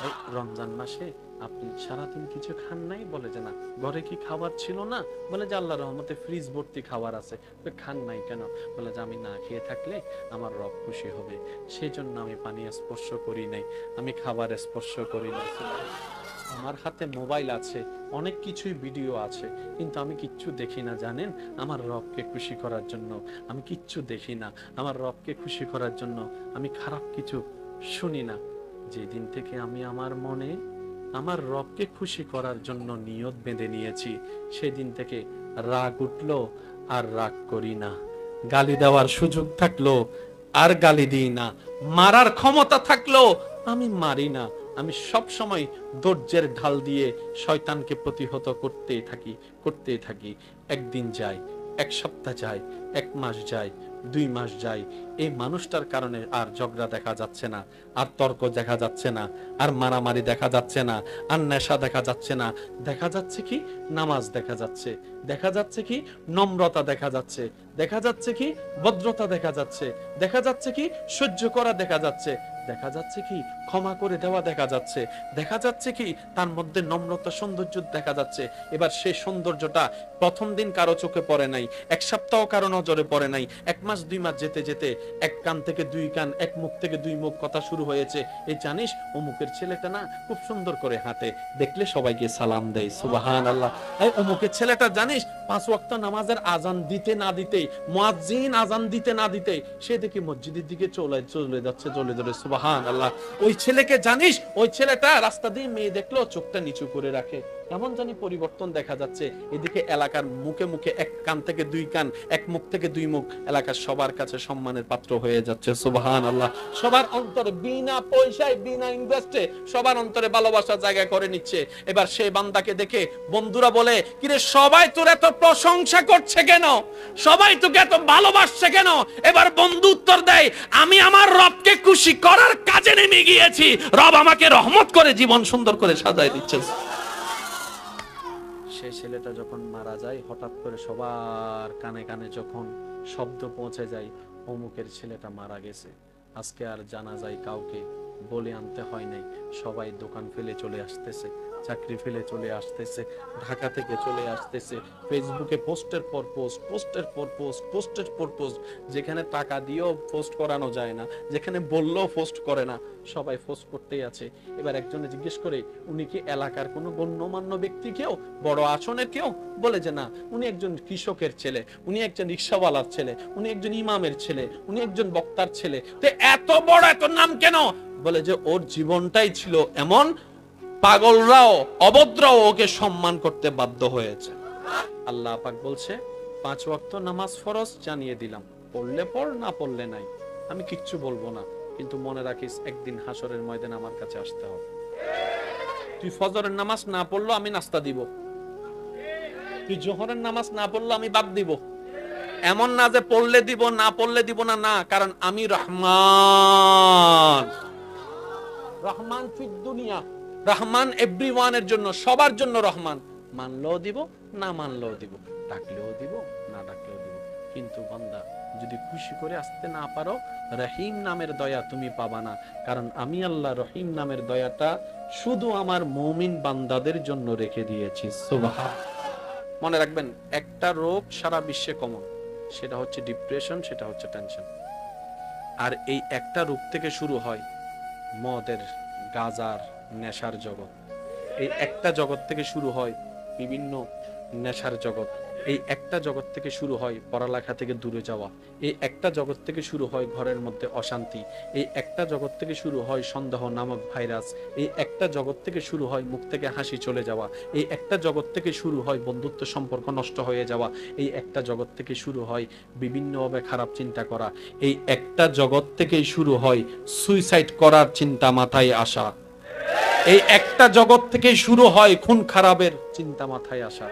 এই রমজান মাসে আপনি সারাদিন কিছু খান নাই? বলে যে না। ঘরে কি খাবার ছিল না? বলে যে আল্লাহর রহমতে ফ্রিজ ভর্তি খাবার আছে। খান নাই কেন? বলে যে আমি না খেয়ে থাকলে আমার রব খুশি হবে, সেই জন্য আমি পানি স্পর্শ করি নাই, আমি খাবার স্পর্শ করি নাই। আমার হাতে মোবাইল আছে, অনেক কিছুই ভিডিও আছে, কিন্তু আমি কিচ্ছু দেখি না, জানেন? আমার রবকে খুশি করার জন্য আমি কিচ্ছু দেখি না। আমার রবকে খুশি করার জন্য আমি খারাপ কিছু শুনি না। যেদিন থেকে আমি আমার মনে আমার রবকে খুশি করার জন্য নিয়ত বেঁধে নিয়েছি, সেদিন থেকে রাগ উঠলো আর রাগ করি না, গালি দেওয়ার সুযোগ থাকলো আর গালি দিই না, মারার ক্ষমতা থাকলো আমি মারি না। আমি সব সময় ধৈর্যের ঢাল দিয়ে শয়তানকে প্রতিহত করতেই থাকি। একদিন যায়, এক সপ্তাহ যায়, এক মাস যায়, 2 মাস যায়, এই মানুষটার কারণে আর ঝগড়া দেখা যাচ্ছে না, আর তর্ক দেখা যাচ্ছে না, আর মারামারি দেখা যাচ্ছে না, আর নেশা দেখা যাচ্ছে না। দেখা যাচ্ছে কি? নামাজ দেখা যাচ্ছে, দেখা যাচ্ছে কি? নম্রতা দেখা যাচ্ছে, দেখা যাচ্ছে কি? ভদ্রতা দেখা যাচ্ছে, দেখা যাচ্ছে কি? সহ্য করা দেখা যাচ্ছে, দেখা যাচ্ছে কি? ক্ষমা করে দেওয়া দেখা যাচ্ছে, দেখা যাচ্ছে কি? তার মধ্যে নম্রতা, সৌন্দর্য দেখা যাচ্ছে। এবার সেই সৌন্দর্যটা প্রথম দিন কারো চোখে পড়ে নাই, এক সপ্তাহ কারো নজরে পড়ে নাই, 1 মাস 2 মাস যেতে যেতে এক কান থেকে 2 কান, এক মুখ থেকে 2 মুখ কথা শুরু হয়েছে। এই জানিস অমুকের ছেলেটা না খুব সুন্দর করে হাঁটে, দেখলে সবাইকে সালাম দেয়, সুবহানাল্লাহ। এই অমুকের ছেলেটা জানিস 5 ওয়াক্ত নামাজের আজান দিতে না দিতেই, মুয়াজ্জিন আজান দিতে না দিতেই সে দেখি মসজিদের দিকে চলে যাচ্ছে, চলে যাবে, সুবহানাল্লাহ। ওই ছেলেকে জানিস, ওই ছেলেটা রাস্তা দিয়ে মেয়ে দেখলো চোখটা নিচু করে রাখে। কেমন জানি পরিবর্তন দেখা যাচ্ছে। এদিকে এলাকার মুখে মুখে, এক কান থেকে 2 কান, এক মুখ থেকে 2 মুখ, এলাকার সবার কাছে সম্মানের পাত্র হয়ে যাচ্ছে, সুবহানাল্লাহ। সবার অন্তরে বিনা পয়সায়, বিনা ইনভেস্টে সবার অন্তরে ভালোবাসার জায়গা করে নিচ্ছে। এবার সেই বান্দাকে দেখে বন্ধুরা বলে, কিরে সবাই তোর এত প্রশংসা করছে কেন, সবাই তোকে এত ভালোবাসছে কেন? এবার বন্ধু উত্তর দেয়, আমি আমার রবকে খুশি করার কাজে নেমে গিয়েছি, রব আমাকে রহমত করে জীবন সুন্দর করে সাজায় দিচ্ছে। সে ছেলেটা যখন মারা যায়, হঠাৎ করে সবার কানে কানে যখন শব্দ পৌঁছে যায়, অমুকের ছেলেটা মারা গেছে, আজকে আর জানা যায় কাউকে বলে আনতে হয় নাই, সবাই দোকান ফেলে চলে আসতেছে, চাকরি ফেলে চলে আসতেছে, ঢাকা থেকে চলে আসতেছে, ফেসবুকে পোস্টের পর পোস্ট, পোস্টের পর পোস্ট, পোস্টের পর পোস্ট, যেখানে টাকা দিয়েও পোস্ট করানো যায় না, যেখানে বললেও পোস্ট করে না, সবাই পোস্ট করতেই আছে। এবার একজনে জিজ্ঞেস করে, উনি কি এলাকার কোনো গণ্যমান্য ব্যক্তি কেউ, বড় আসনের কেউ? বলে যে না, উনি একজন কৃষকের ছেলে, উনি একজন রিক্সাওয়ালার ছেলে, উনি একজন ইমামের ছেলে, উনি একজন বক্তার ছেলে। তো এত বড় এত নাম কেন? বলে যে ওর জীবনটাই ছিল এমন, পাগলরাও অভদ্রও ওকে সম্মান করতে বাধ্য হয়েছে। আল্লাহ পাক বলছে, 5 ওয়াক্ত নামাজ ফরজ জানিয়ে দিলাম, পড়লে পড়, না পড়লে নাই, আমি কিচ্ছু বলবো না। কিন্তু মনে রাখিস, একদিন হাসরের ময়দানে আমার কাছে আসতে হবে। তুই ফজরের নামাজ না পড়লো আমি নাস্তা দিব, তুই জোহরের নামাজ না পড়লো আমি বাদ দিব। এমন না যে পড়লে দিব, না পড়লে দিব না, না, কারণ আমি রহমান, রহমান ফিদ দুনিয়া, রহমান এভরিওয়ানের জন্য, সবার জন্য রহমান। মানলেও দিব, না মানলেও দিব, ডাকলেও দিব, না ডাকলেও দিব। কিন্তু বান্দা, যদি খুশি করে আসতে না পারো, রহিম নামের দয়া তুমি পাবা না, কারণ আমি আল্লাহ রহিম নামের দয়াটা শুধু আমার মুমিন বান্দাদের জন্য রেখে দিয়েছি, সুবহান। মনে রাখবেন, একটা রোগ সারা বিশ্বে কমন, সেটা হচ্ছে ডিপ্রেশন, সেটা হচ্ছে টেনশন। আর এই একটা রোগ থেকে শুরু হয় মদের, গাজার, নেশার জগৎ। এই একটা জগৎ থেকে শুরু হয় বিভিন্ন নেশার জগৎ। এই একটা জগৎ থেকে শুরু হয় পড়ালেখা থেকে দূরে যাওয়া। এই একটা জগৎ থেকে শুরু হয় ঘরের মধ্যে অশান্তি। এই একটা জগৎ থেকে শুরু হয় সন্দেহ নামক ভাইরাস। এই একটা জগৎ থেকে শুরু হয় মুখ থেকে হাসি চলে যাওয়া। এই একটা জগৎ থেকে শুরু হয় বন্ধুত্ব সম্পর্ক নষ্ট হয়ে যাওয়া। এই একটা জগৎ থেকে শুরু হয় বিভিন্নভাবে খারাপ চিন্তা করা। এই একটা জগৎ থেকেই শুরু হয় সুইসাইড করার চিন্তা মাথায় আসা। এই একটা জগৎ থেকে শুরু হয় খুন খারাপের চিন্তা মাথায় আসা।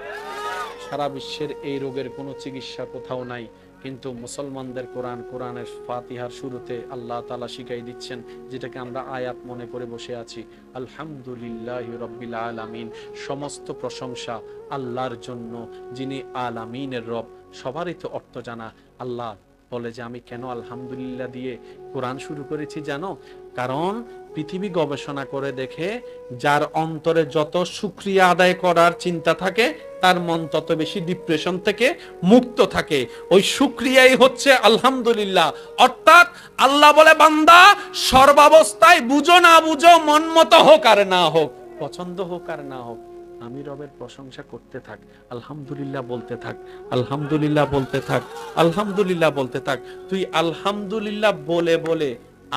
সারা বিশ্বের এই রোগের কোনো চিকিৎসা কোথাও নাই, কিন্তু মুসলমানদের কোরআনের ফাতিহার শুরুতে আল্লাহ তাআলা শিখাই দিচ্ছেন, যেটাকে আমরা আয়াত মনে করে বসে আছি, আলহামদুলিল্লাহি রাব্বিল আলামিন। সমস্ত প্রশংসা আল্লাহর জন্য, যিনি আলামিনের রব। সবারই তো অর্থ জানা। আল্লাহ বলে যে আমি কেন আলহামদুলিল্লাহ দিয়ে কোরআন শুরু করেছি জানো? কারণ পৃথিবী গবেষণা করে দেখে যার অন্তরে যত শুকরিয়া আদায় করার চিন্তা থাকে তার মন তত বেশি ডিপ্রেশন থেকে মুক্ত থাকে। ওই শুকরিয়াই হচ্ছে আলহামদুলিল্লাহ। অর্থাৎ আল্লাহ বলে, বান্দা সর্বাবস্থায় বুঝো না বুঝো, মন মতো হোক আর না হোক, পছন্দ হোক আর না হোক, আমি রবের প্রশংসা করতে থাক, আলহামদুলিল্লাহ বলতে থাক, আলহামদুলিল্লাহ বলতে থাক, আলহামদুলিল্লাহ বলতে থাক। তুই আলহামদুলিল্লাহ বলে বলে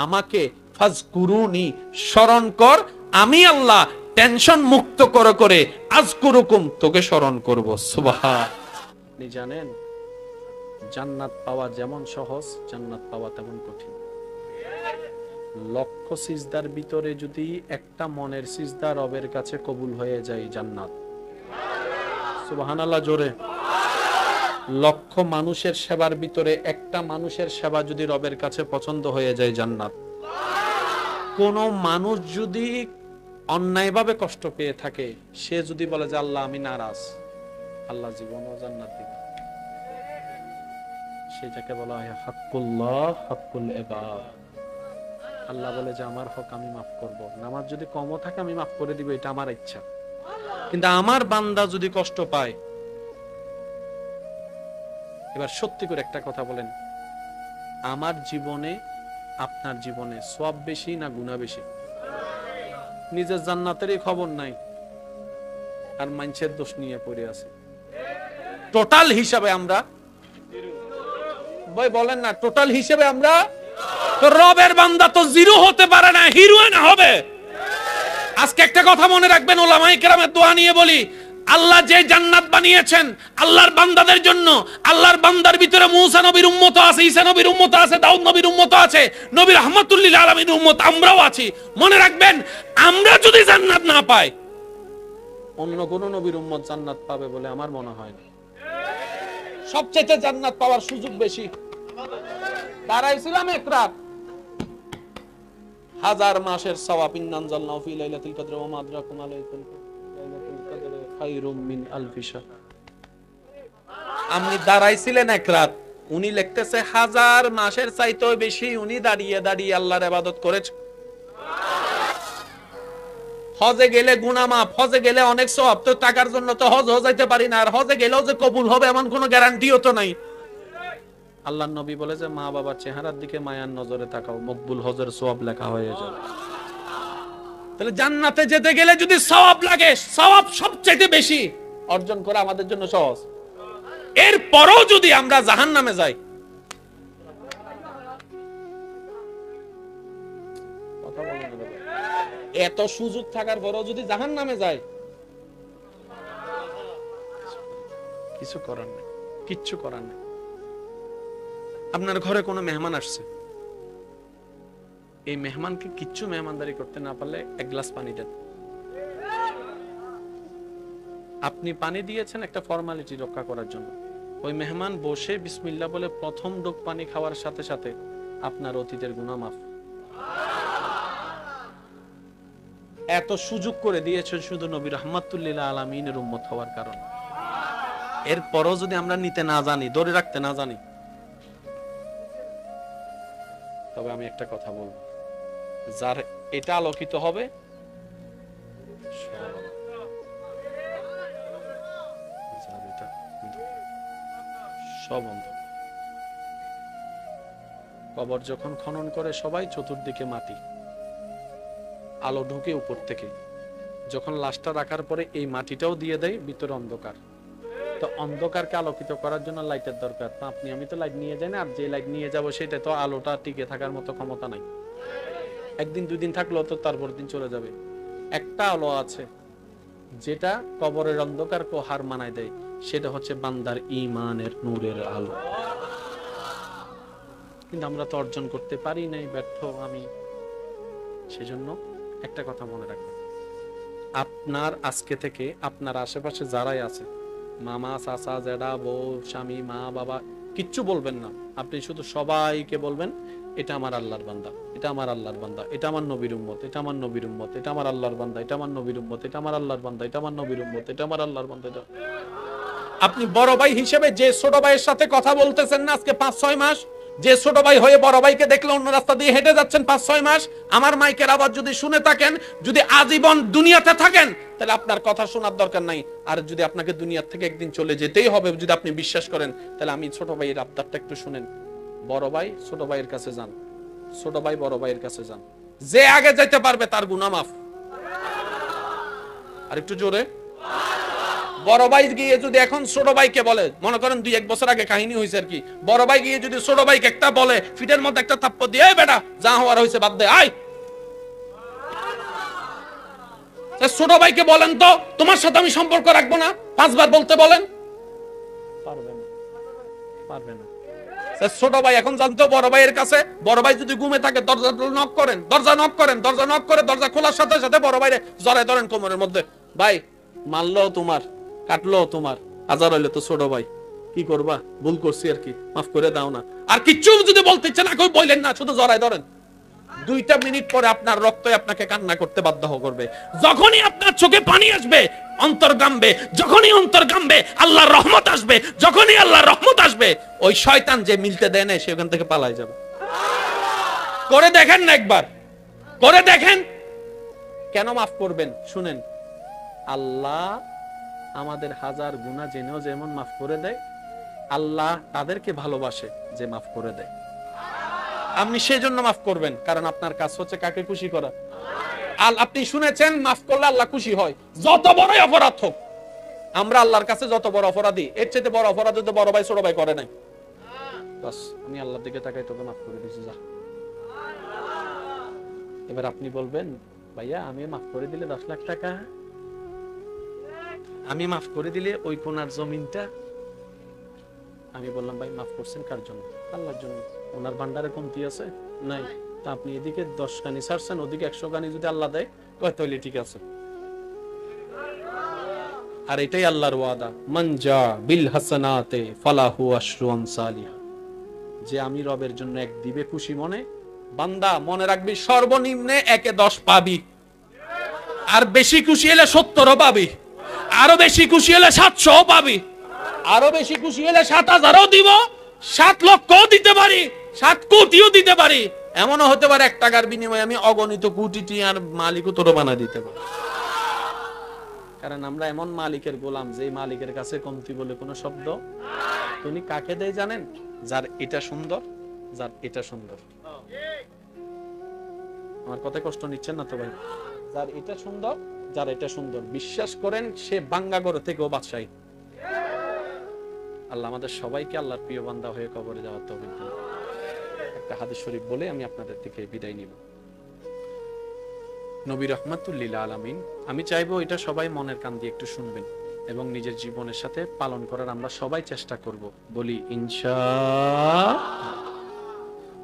আমাকে ফাজকুরুনি স্মরণ কর, আমি আল্লাহ টেনশন মুক্ত করে আজকুরুকুম তোকে স্মরণ করব। সুবহান। আপনি জানেন জান্নাত পাওয়া যেমন সহজ, জান্নাত পাওয়া তেমন কঠিন। লক্ষ সিজদার ভিতরে যদি একটা মনের সিজদা রবের কাছে কবুল হয়ে যায় জান্নাত। সুবহানাল্লাহ জোরে। লক্ষ মানুষের সেবার ভিতরে একটা মানুষের সেবা যদি রবের কাছে পছন্দ হয়ে যায় জান্নাত। কোন মানুষ যদি অন্যায়ভাবে কষ্ট পেয়ে থাকে, সে যদি বলে যে আল্লাহ আমি নারাজ, আল্লাহ জীবনও জান্নাত দিবে। সেটাকে বলা হয় হাক্কুল্লাহ, হাক্কুল ইবাদ। আল্লাহ বলে যে আমার হক আমি মাফ করব, নামাজ যদি কমও থাকে আমি মাফ করে দিব, এটা আমার ইচ্ছা। কিন্তু আমার বান্দা যদি কষ্ট পায়, এবার সত্যি করে একটা কথা বলেন, আমার জীবনে আপনার জীবনে সওয়াব বেশি না গুনাহ বেশি? নিজের জান্নাতেরই খবর নাই আর মানুষের দোষ নিয়ে পড়ে আছে। টোটাল হিসাবে আমরা, ভাই বলেন না, টোটাল হিসাবে আমরা তো রবের বান্দা তো জিরো হতে পারে না, হিরোইন হবে। আজকে একটা কথা মনে রাখবেন, উলামায়ে কেরামের দোয়া নিয়ে বলি, আল্লাহ যে জান্নাত বানিয়েছেন আল্লাহর বান্দাদের জন্য, আল্লাহর বান্দার ভিতরে মুসা নবীর উম্মত আছে, ঈসা নবীর উম্মত আছে, দাউদ নবীর উম্মত আছে, নবী রাহমাতুল লিল আলামিন উম্মত আমরাও আছি। মনে রাখবেন, আমরা যদি জান্নাত না পাই, অন্য কোন নবীর উম্মত জান্নাত পাবে বলে আমার মনে হয় না। সবচেয়ে জান্নাত পাওয়ার সুযোগ বেশি। দাঁড়াইছিলাম এক রাত, 1000 মাসের সওয়াব, ইন্নানজালনাহু ফি লাইলাতুল কদর ওয়া মা আদরাকুম মা লাইলাতুল কদর খায়রুম মিন আলফি শাহর। আপনি দাঁড়াইছিলেন এক রাত, উনি লিখতেছে 1000 মাসের চাইতেও বেশি উনি দাঁড়িয়ে দাঁড়িয়ে আল্লাহর ইবাদত করেছে। হজে গেলে গুনাহ মাফ, হজে গেলে অনেক সওয়াব, তো টাকার জন্য তো হজ যাইতে পারি না, আর হজে গেলেও যে কবুল হবে এমন কোনো গ্যারান্টিও তো নাই। আল্লাহর নবী বলে যে মা বাবার চেহারার দিকে মায়ার নজরে তাকাও, মকবুল হজের সওয়াব লেখা হয়ে যাবে। তাহলে জান্নাতে যেতে গেলে যদি সওয়াব লাগে, সওয়াব সবচেয়ে বেশি অর্জন করা আমাদের জন্য সহজ। এরপরও যদি আমরা জাহান্নামে যাই, কথা বলেন না, এত সুযোগ থাকার পরও যদি জাহান্নামে যাই, কিছু করার নেই, কিচ্ছু করার নেই। আপনার ঘরে কোনো মেহমান আসছে, এই মেহমানকে কিচ্ছু মেহমানদারি করতে না পারলে এক গ্লাস পানি দেন। আপনি পানি দিয়েছেন একটা ফর্মালিটি রক্ষা করার জন্য, ওই মেহমান বসে বিসমিল্লাহ বলে প্রথম ডোক পানি খাওয়ার সাথে সাথে আপনার অতীতের গুনাহ মাফ। এত সুযোগ করে দিয়েছেন শুধু নবী রাহমাতুল লিল আলামিনের উম্মত হওয়ার কারণে। এরপরও যদি আমরা নিতে না জানি, ধরে রাখতে না জানি, তবে আমি একটা কথা বলবো, যার এটা আলোকিত হবে সব অন্ধ। কবর যখন খনন করে সবাই, চতুর্দিকে মাটি, আলো ঢুকে উপর থেকে, যখন লাশটা রাখার পরে এই মাটিটাও দিয়ে দেয়, ভিতরে অন্ধকার। তো অন্ধকারকে আলোকিত করার জন্য লাইটের দরকার। তো আপনি আমি তো লাইট নিয়ে যাই না, আর যে লাইট নিয়ে যাব সেটা তো আলোটা টিকে থাকার মতো ক্ষমতা নাই। একদিন দুই দিন থাকলেও তো তারপর দিন চলে যাবে। একটা আলো আছে যেটা কবরের অন্ধকারকে হার মানায় দেয়, সেটা হচ্ছে বান্দার ঈমানের নূরের আলো। কিন্তু আমরা তো অর্জন করতে পারি নাই, ব্যর্থ আমি। সেজন্য একটা কথা মনে রাখবেন, আপনার আজকে থেকে আপনার আশেপাশে যারাই আছে, মামা, চাচা, জেঠা, বউ, স্বামী, মা, বাবা, কিচ্ছু বলবেন না। আপনি শুধু সবাইকে বলবেন, এটা আমার আল্লাহর বান্দা, এটা আমার আল্লাহর বান্দা, এটা আমার নবীর উম্মত, এটা আমার নবীর উম্মত, এটা আমার আল্লাহর বান্দা, এটা আমার নবীর উম্মত, এটা আমার আল্লাহর বান্দা, এটা আমার নবীর উম্মত, এটা আমার আল্লাহর বান্দা। এটা আপনি বড় ভাই হিসেবে যে ছোট ভাইয়ের সাথে কথা বলতেছেন না আজকে 5-6 মাস, যে ছোট ভাই হয়ে বড় ভাইকে দেখলে অন্য রাস্তা দিয়ে হেঁটে যাচ্ছেন 5-6 মাস, আমার মাইকের আওয়াজ যদি শুনে থাকেন, যদি আজীবন দুনিয়াতে থাকেন, তাহলে আপনার কথা শোনার দরকার নাই। আর যদি আপনাকে দুনিয়া থেকে একদিন চলে যেতেই হবে, যদি আপনি বিশ্বাস করেন, তাহলে আমি ছোট ভাইয়ের আবদারটা একটু শুনেন। বড় ভাই ছোট ভাইয়ের কাছে যান, ছোট ভাই বড় ভাইয়ের কাছে যান, যে আগে যাইতে পারবে তার গুনাহ মাফ। আর একটু জোরে। বড় ভাই গিয়ে যদি এখন ছোট ভাইকে বলে, মনে করেন 2-1 বছর আগে কাহিনী হয়েছে আর কি, বড় ভাই গিয়ে যদি ছোট ভাইকে একটা বলে, ফিটের মধ্যে একটা থাপ্পড় দিয়ে, বেটা যা হওয়ার হয়েছে বাদ দে, আয়। ছোট ভাইকে বলেন তো, তোমার সাথে আমি সম্পর্ক রাখবো না, 5 বার বলতে বলেন, পারবে না, পারবে না। ছোট ভাই এখন জানতো বড় ভাইয়ের কাছে, বড় ভাই যদি ঘুমে থাকে দরজা নক করেন, দরজা নক করেন, দরজা নক করে দরজা খোলার সাথে সাথে বড় ভাইরে জড়ায় ধরেন কোমরের মধ্যে, ভাই মারলো তোমার, কাটলো তোমার, হাজার হইলে তো ছোট ভাই, কি করবা, ভুল করছি আর কি, মাফ করে দাও না। আর কিচ্ছু যদি বলতে ইচ্ছে না কই বললেন না, শুধু জড়ায় ধরেন। 2টা মিনিট পরে আপনার রক্তই আপনাকে কান্না করতে বাধ্য করবে। যখনই আপনার চোখে পানি আসবে, অন্তর গামবে, যখনই অন্তর গামবে আল্লাহর রহমত আসবে, যখনই আল্লাহর রহমত আসবে, ওই শয়তান যে মিলতে দেয় না সে ওখান থেকে পালায় যাবে। করে দেখেন না একবার, করে দেখেন। কেন মাফ করবেন শুনেন, আল্লাহ আমাদের হাজার গুনাহ জেনেও যেমন মাফ করে দেয়, আল্লাহ তাদেরকে ভালোবাসে যে মাফ করে দেয়। আপনি সেই জন্য মাফ করবেন, কারণ আপনার কাজ হচ্ছে কাকে খুশি করা। আপনি শুনেছেন মাফ করলে আল্লাহ খুশি হয়, যত বড়ই অপরাধ হোক। আমরা আল্লাহর কাছে যত বড় অপরাধী, এর চেয়ে বড় অপরাধ তো বড় ভাই ছোট ভাই করে নাই। বাস আমি আল্লাহর দিকে তাকাই, তোকে মাফ করে দিয়েছি, যা। এবার আপনি বলবেন, ভাইয়া আমি মাফ করে দিলে 10 লাখ টাকা, আমি মাফ করে দিলে ওই কোনার জমিনটা। আমি বললাম, ভাই মাফ করছেন কার জন্য? আল্লাহর জন্য। ওনার ভান্ডারে কমতি আছে নাই, তা আপনি এদিকে 10 গানি ছাড়ছেন, ওদিকে 100 গানি যদি আল্লাহ দেয়, কয় তাহলে ঠিক আছে। আর এটাই আল্লাহর ওয়াদা, মান জা বিল হাসানাতে ফালাহু আশরু আমসালিহা। যে আমি রবের জন্য 1 দিবে খুশি মনে, বান্দা মনে রাখবি সর্বনিম্নে 1-এ 10 পাবি, আর বেশি খুশি হলে 70ও পাবি, আরো বেশি খুশি হলে 700ও পাবি, আরো বেশি খুশি হলে 7000ও দিব, 7 লক্ষও দিতে পারি, 7 কোটিও দিতে পারি। এমনও হতে পারে 1 টাকার বিনিময়ে আমি অগণিত কোটি আর মালিকও তোর বানায় দিতে পারি। কারণ আমরা এমন মালিকের গোলাম, যে মালিকের কাছে কমতি বলে কোনো শব্দ। তিনি কাকে দেয় জানেন? যার এটা সুন্দর, যার এটা সুন্দর। আমার কথা কষ্ট নিচ্ছেন না তো ভাই? যার এটা সুন্দর, যার এটা সুন্দর, বিশ্বাস করেন সে বাঙ্গাগর থেকেও বাদশাহী। আল্লাহ আমাদের সবাইকে আল্লাহর প্রিয় বান্দা হয়ে কবরে যাওয়ার তৌফিক দিন। একটা হাদিস শরীফ বলে আমি আপনাদের থেকে বিদায় নিব। নবী রাহমাতুল লিল আলামিন, আমি চাইবো এটা সবাই মনের কান দিয়ে একটু শুনবেন এবং নিজের জীবনের সাথে পালন করার আমরা সবাই চেষ্টা করব। বলি ইনশাআল্লাহ।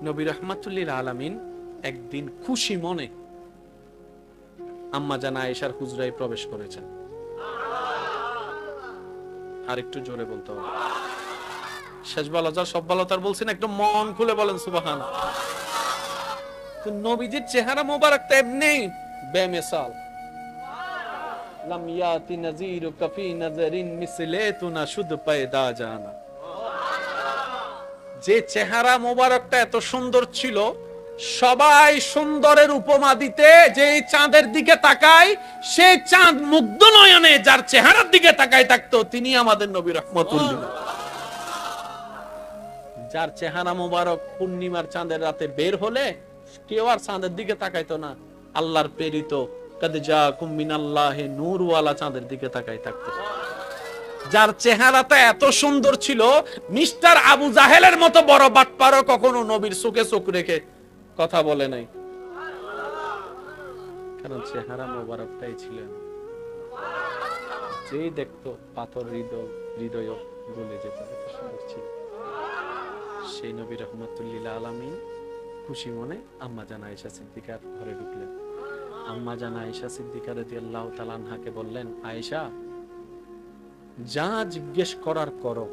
নবী রাহমাতুল লিল আলামিন একদিন খুশি মনে আম্মা জান আয়েশার হুজরায় প্রবেশ করেছেন। আর একটু জোরে বলতে হবে। শেষ বলা যা সব বলা তার বলছেন, একটু মন খুলে বলেন সুবহানাল্লাহ। তো নবীজির চেহারা মোবারক তো এমনি বেমিসাল। লাম ইয়াতি নাযীরু কাফি নাযারিন মিসলাতুনা শুদ পয়দা জানা। যে চেহারা মোবারকটা এত সুন্দর ছিল, সবাই সুন্দরের উপমা দিতে, যে চাঁদের দিকে তাকায়, সেই চাঁদ মুগ্ধ নয়নে যার চেহারার দিকে তাকায় থাকতো, তিনি আমাদের নবী রাহমাতুল্লাহ। যার চেহারা মোবারক পূর্ণিমার চাঁদের রাতে বের হলে কেউ আর চাঁদের দিকে তাকাইতো না, আল্লাহর প্রেরিত কাদ জাকুম মিনাল্লাহি নূরওয়ালা চাঁদের দিকে তাকাই থাকতো। যার চেহারাটা এত সুন্দর ছিল, মিস্টার আবু জাহেলের মতো বড় বাটপারও কখনো নবীর চোখে চোখ রেখে কথা বলে নাই, কারণ চেহারা মোবারকটাই ছিল। যেই দেখতো পাথর হৃদয় গলে যেত, এত সুন্দর ছিল। সেই নবী রাহমাতুল লিল আলামিন খুশি মনে আম্মা জান আয়েশা সিদ্দিকার ঘরে ঢুকলেন। আম্মা জান আয়েশা সিদ্দিকা রাদিয়াল্লাহু তাআলা আনহাকে বললেন, আয়েশা যা জিজ্ঞেস করার করো,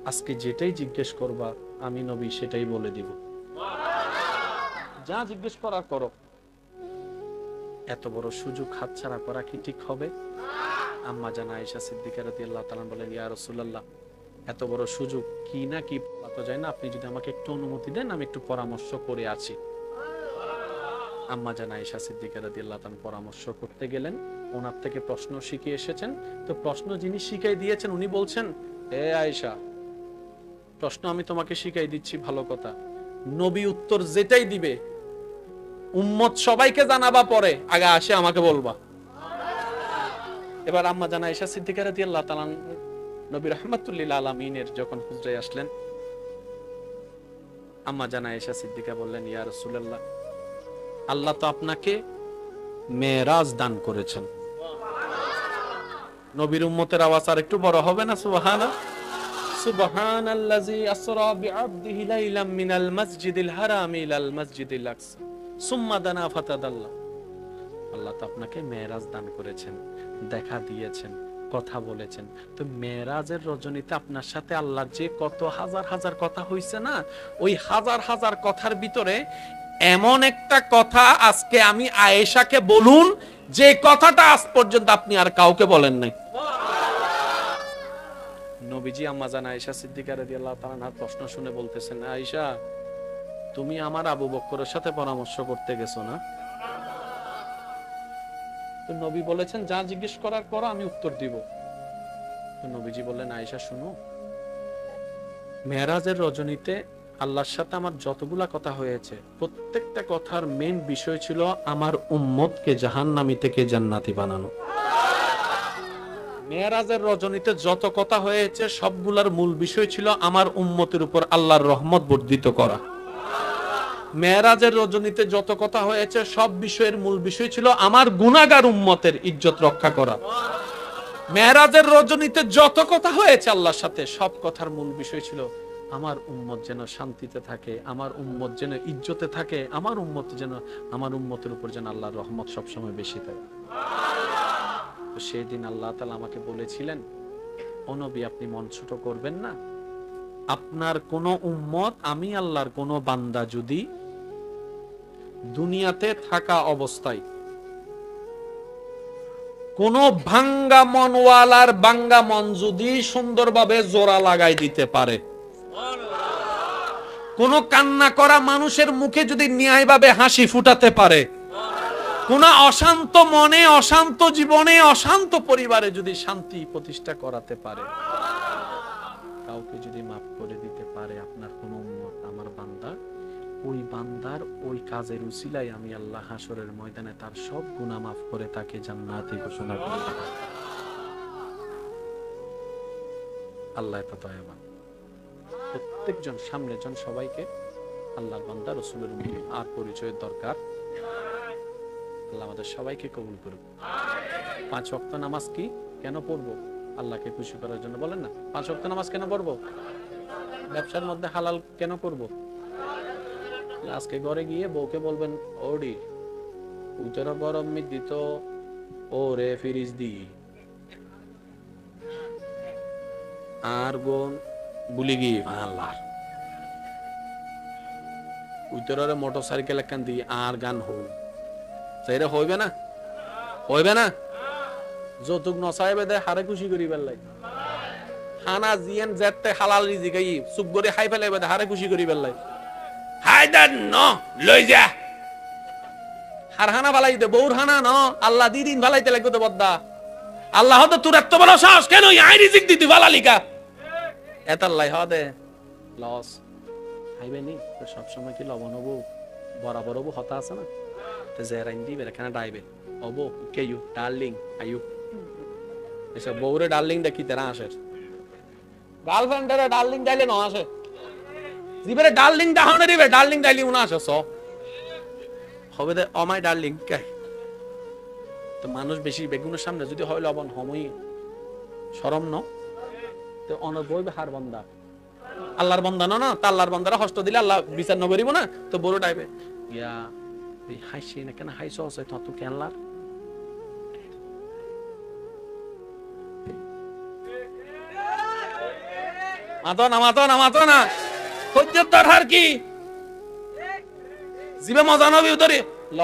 আজকে যেটাই জিজ্ঞেস করবা আমি নবী সেটাই বলে দিব। যা জিজ্ঞেস করার করো। এত বড় সুযোগ হাতছাড়া করা কি ঠিক হবে? আম্মা জান আয়েশা সিদ্দিকা রাদিয়াল্লাহু তাআলা বলেন, ইয়া রাসূলুল্লাহ এত বড় সুযোগ কি না কি বলা তো যায় না, আপনি যদি আমাকে একটু অনুমতি দেন আমি একটু পরামর্শ করে আছি। আম্মা জান আয়েশা সিদ্দিকা রাদিয়াল্লাহু তাআলা পরামর্শ করতে গেলেন, ওনার থেকে প্রশ্ন শিখে এসেছেন। তো প্রশ্ন যিনি শিখাই দিয়েছেন উনি বলছেন, এ আয়েশা, প্রশ্ন আমি তোমাকে শিখাই দিচ্ছি, ভালো কথা, নবী উত্তর যেটাই দিবে উম্মত সবাইকে জানাবা, পরে আগে আসে আমাকে বলবা। এবার আম্মা জান আয়েশা সিদ্দিকা রাদিয়াল্লাহু তাআলা নবী রাহমাতুল লিল আলামিনের যখন হুজরায় আসলেন, আম্মা জান আয়েশা সিদ্দিকা বললেন, ইয়া রাসূলুল্লাহ, আল্লাহ তো আপনাকে মেরাজ দান করেছেন। নবীর উম্মতের আওয়াজ আর একটু বড় হবে না? সুবহানাল্লাহ, সুবহানাল্লাযী আসরা বিআবদিহি লাইলাম মিনাল মাসজিদিল হারাম ইলাল মাসজিদিল আকসা সুম্মা দানা ফাতাদাল্লা। আল্লাহ তো আপনাকে মেরাজ দান করেছেন, দেখা দিয়েছেন, কথা বলেছেন। তো মেরাজের রজনীতে আপনার সাথে আল্লাহর যে কত হাজার হাজার কথা হইছে না, ওই হাজার হাজার কথার ভিতরে এমন একটা কথা আজকে আমি আয়েশাকে বলুন যে কথাটা আজ পর্যন্ত আপনি আর কাউকে বলেন নাই। নবীজি আম্মা জান আয়েশা সিদ্দিকা রাদিয়াল্লাহু তাআলার প্রশ্ন শুনে বলতেছেন, আয়েশা, তুমি আমার আবু বকরের সাথে পরামর্শ করতে গেছো না? তো নবী বলেছেন, যা জিজ্ঞেস করার পর আমি উত্তর দিব। তো নবীজি বললেন, আয়েশা শুনো, মেরাজের রজনীতে আল্লাহর সাথে আমার যতগুলা কথা হয়েছে প্রত্যেকটা কথার মেইন বিষয় ছিল আমার উম্মতকে জাহান্নামী থেকে জান্নাতি বানানো। মেরাজের রজনীতে যত কথা হয়েছে সবগুলার মূল বিষয় ছিল আমার উম্মতের উপর আল্লাহর রহমত বর্ধিত করা। মেরাজের রজনীতে যত কথা হয়েছে সব বিষয়ের মূল বিষয় ছিল আমার গুনাহগার উম্মতের ইজ্জত রক্ষা করা। মেরাজের রজনীতে যত কথা হয়েছে আল্লাহর সাথে সব কথার মূল বিষয় ছিল আমার উম্মত যেন শান্তিতে থাকে, আমার উম্মত যেন ইজ্জতে থাকে, আমার উম্মত যেন, আমার উম্মতের উপর যেন আল্লাহর রহমত সবসময় বেশি থাকে। তো সেই দিন আল্লাহ তাআলা আমাকে বলেছিলেন, ও নবী, আপনি মন ছোট করবেন না। আপনার কোন উম্মত, আমি আল্লাহর কোন বান্দা যদি দুনিয়াতে থাকা অবস্থায় কোন ভাঙ্গা মনওয়ালার ভাঙ্গা মন যদি সুন্দরভাবে জোড়া লাগাই দিতে পারে, কোন কান্না করা মানুষের মুখে যদি ন্যায়ভাবে হাসি ফুটাতে পারে, কোন অশান্ত মনে, অশান্ত জীবনে, অশান্ত পরিবারে যদি শান্তি প্রতিষ্ঠা করাতে পারে, কাউকে যদি মাফ করে দিতে পারে আপনার কোন উম্মত, আমার বান্দা, ওই বান্দার ওই কাজের উসিলায় আমি আল্লাহ হাসরের ময়দানে তার সব গুনাহ মাফ করে তাকে জান্নাতি ঘোষণা করব। আল্লাহ এত দয়াবান। প্রত্যেকজন সামনের জন সবাইকে আল্লাহর বান্দা, রাসূলের উম্মত আর পরিচয়ের দরকার। আল্লাহ আমাদের সবাইকে কবুল করুন। 5 ওয়াক্ত নামাজ কি কেন পড়বো? আল্লাহকে খুশি করার জন্য। বলেন না, 5 ওয়াক্ত নামাজ কেন পড়বো? ব্যবসার মধ্যে হালাল কেন করব? আজকে ঘরে গিয়ে বউকে বলবেন, ওডি উতের গরম মি দিত ও রে ফিরিজ দি আর গোন বুলি গিয়ে আল্লাহ উতের মোটরসাইকেল একখান দি আর গান হো, সেইটা হইবে না? হইবে না? যৌতুক নসাইবে দে হারে খুশি করি বেলাই, খানা জিয়েন যেতে হালাল রিজিক আই চুপ করে খাই ফেলাইবে দে হারে খুশি করি বেলাই। হায়দার ন লই যা হার হানা ফালাই দে, বউর হানা ন আল্লাহ দিদিন ফালাইতে লাগবে তো বদ্দা। আল্লাহ তো তোর এত বড় সাহস কেন আই রিজিক দিতি ফালালিকা এতাল্লাই হ দে লস খাইবে নি। তো সবসময় কি লবণ হবো বরাবর হবো হতা আছে না? তো জেরাইন দিবে এখানে ডাইবে হবো কে ইউ ডার্লিং আয়ু এসব বউরে ডার্লিং দেখি তেরা আসে, গার্লফ্রেন্ডের ডার্লিং ডাইলে ন আসে, জিবেরে ডার্লিং দাহনে দিবে ডার্লিং ডাইলি উনা আসে স হবে দে ও মাই ডার্লিং কে। তো মানুষ বেশি বেগুনের সামনে যদি হয় লবণ হমই শরম ন, তো অনর বইবে হার বান্দা আল্লাহর বান্দা না, তা আল্লাহর বান্দারা হস্ত দিলে আল্লাহ বিচার ন করিব না। তো বড় ডাইবে ইয়া এই হাসি না কেন হাইছ আছে তো কেনলার মাতো না হজ্জত দরকার কি জিবে মজা নবি উতরে ল।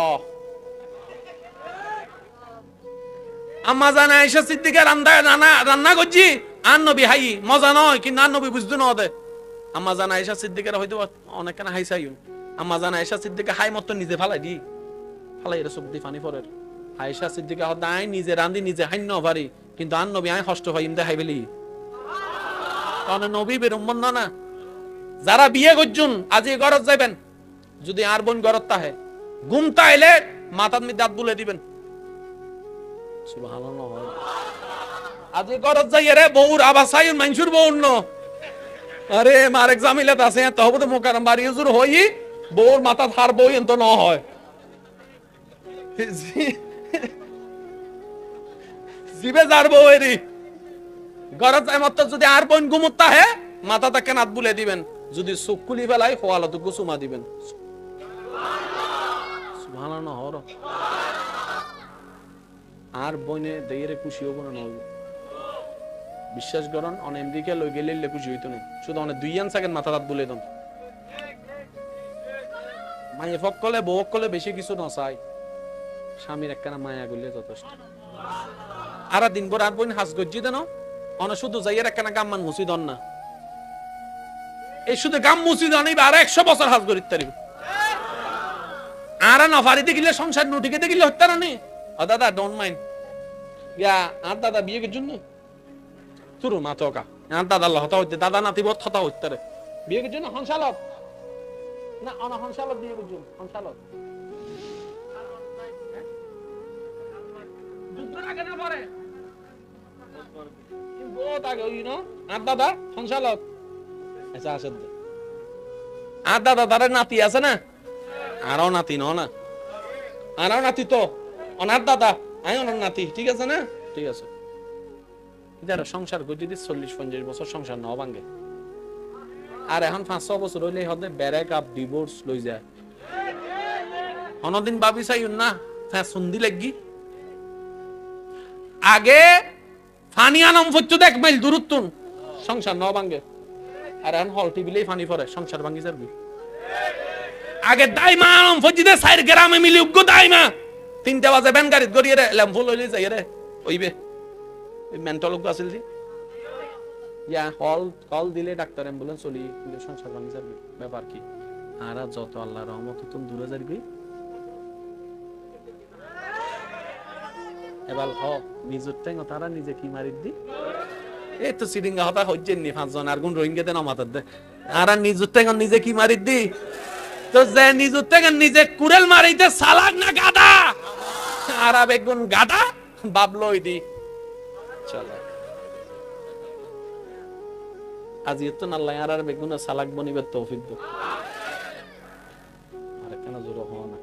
আম্মা জান আয়েশা সিদ্দিকা রান্না করছি আর নবী হাই মজা নয়, কিন্তু আর নবী বুঝতে ন দে। আম্মা জান আয়েশা সিদ্দিকের হয়তো অনেক কেন হাই চাইও, আম্মা জান আয়েশা সিদ্দিকে হাই মত নিজে ফালাই দি, ফালাই এর সব দি ফানি পরের। আয়েশা সিদ্দিকা হদাই নিজে রান্ধি নিজে হাই ন পারি, কিন্তু আর নবী আয় কষ্ট হয় ইমদে হাই বেলি। কারণ নবী বেরম্বন না। যারা বিয়ে করছুন আজ এই গরজ যাইবেন, যদি আর বোন গরজ তাহে ঘুমতা এলে মাথার মধ্যে দাঁত বুলে দিবেন। সুবহানাল্লাহ। আজ এই গরজ যাই রে বউর আবার সাই মানসুর বউ ন, আরে মারেক জামিলাত আছে তহবতে মোকারম বাড়ি হুজুর হই বউর মাথা ধার বই এত ন হয়। জিবে যার বউ এরি গরজ যাই মত যদি আর বোন ঘুমতা হে মাথা তাকে নাত বুলে দিবেন, যদি চোখ খুলি ফেলাই হওয়ালত গুসুমা দিবেন। সুবহানাল্লাহ। আর বইনে দেইরে খুশি হবো না নয়, বিশ্বাস করুন। অন আমেরিকা লই গেলে খুশি হইতো না, শুধু অনেক 2 সেকেন্ড মাথা দাঁত বুলে দেন। মায়ে ফকলে বউ কলে বেশি কিছু ন চাই, স্বামীর একখানা মায়া করলে যথেষ্ট। আর দিন ভর আর বোন হাস গজ্জি দেন, অন শুধু যাইয়ের একখানা গাম্মান মুসি দন না, এই শুধু গাম মুসি দন আর 100 বছর হাস করিতে পারিবে। আর না ফারি দেখিলে সংসার নুটিকে দেখিলে হত্যা না নি। ও দাদা ডোন্ট মাইন্ড ইয়া, আর দাদা বিয়ে করার জন্য তুরু মা তোকা আর দাদা আল্লাহ হতা হইতে দাদা নাতি বহুত হতা হইতে রে বিয়ে করার জন্য হনসালত না, অনা হনসালত বিয়ে করার জন্য হনসালত যুদ্ধের আগে না পরে বহুত আগে ওই না আর দাদা হনসালত আচ্ছা আসেন। আর দাদা তার নাতি আছে না, আরও নাতি না, আরও নাতি তো অনার দাদা আই অনার নাতি, ঠিক আছে না? ঠিক আছে। যারা সংসার করে যদি 40-50 বছর সংসার ন ভাঙ্গে, আর এখন 5-6 বছর হইলে হতে ব্যারেক আপ ডিভোর্স লই যায়। অনদিন ভাবি চাই না সন্ধি লাগি আগে ফানি আনম ফচ্চু দেখ মাইল দূরত্ব সংসার ন ভাঙ্গে, আর এখন হল টিভিলেই ফানি পড়ে সংসার ভাঙ্গি যাবি। আগে দাইমা আনম ফচ্চিতে সাইর গ্রামে মিলি উগ্র দাইমা 3টা বাজে ব্যান গাড়িত গড়িয়ে রে ল্যাম্পো লইলে যাই রে ওইবে মেন্টাল লোক আছিল ইয়া হল কল দিলে ডাক্তার অ্যাম্বুলেন্স চলি সংসার ভাঙি যাবে। ব্যাপার কি? আর যত আল্লাহর রহমত তুমি দূরে যাবি এবার হ নিজের টেঙ্গ তারা নিজে কি মারি দি। এই তো সিডিঙ্গা হতা হইছেন নি 5 জন আর গুণ রোহিঙ্গা দেন আমাদের দে আর নিজের টেঙ্গ নিজে কি মারি দি। তো যে নিজের টেঙ্গ নিজে কুড়েল মারিতে সালাক না গাদা, আর বেগুন গাদা বাবলই দি চলো। আজ এত আল্লাহ আর বেগুন সালাক বনিবে তৌফিক দাও। আর কেন জোর হও না,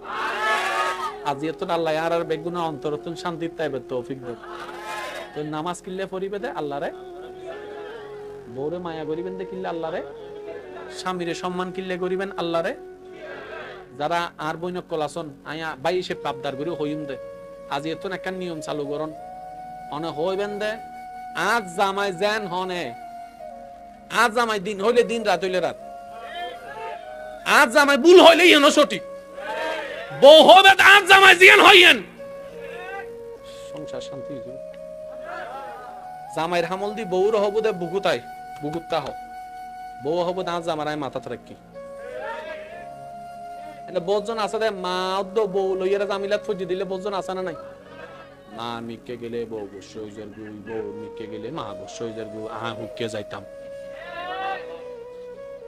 আজ এত আল্লাহ আর বেগুন অন্তরতন শান্তি তাইবে তৌফিক দাও। তো নামাজ কিল্লে পড়িবে দে আল্লাহরে, বউরে মায়া করিবেন দে কিল্লে আল্লাহরে, স্বামীরে সম্মান কিল্লে করিবেন আল্লাহরে। যারা আর বইনক কলাসন আয়া বাই সে পাবদার করি হইম দে। আজ এত একটা নিয়ম চালু করন অনে হইবেন দে। আজ জামাই যেন হনে, আজ জামাই দিন হইলে দিন রাত হইলে রাত, আজ জামাই ভুল হইলে ইয়েন সঠিক বউ হবে আজ জামাই জিয়ান হইয়েন সংসার শান্তি হইবে। জামাইয়ের হামল দি বউর হব দে বুকুতাই বুকুত্তা হোক, বউ হব আজ জামার মাথা রাখি। এটা বহুজন আছে দে মা বউ লইয়ারা জামিলাত ফুজি দিলে বহুজন আছে না নাই। মা মিকে গেলে বউ বসই যার গু, বউ মিকে গেলে মা বসই যার গু, আহা হুকে যাইতাম।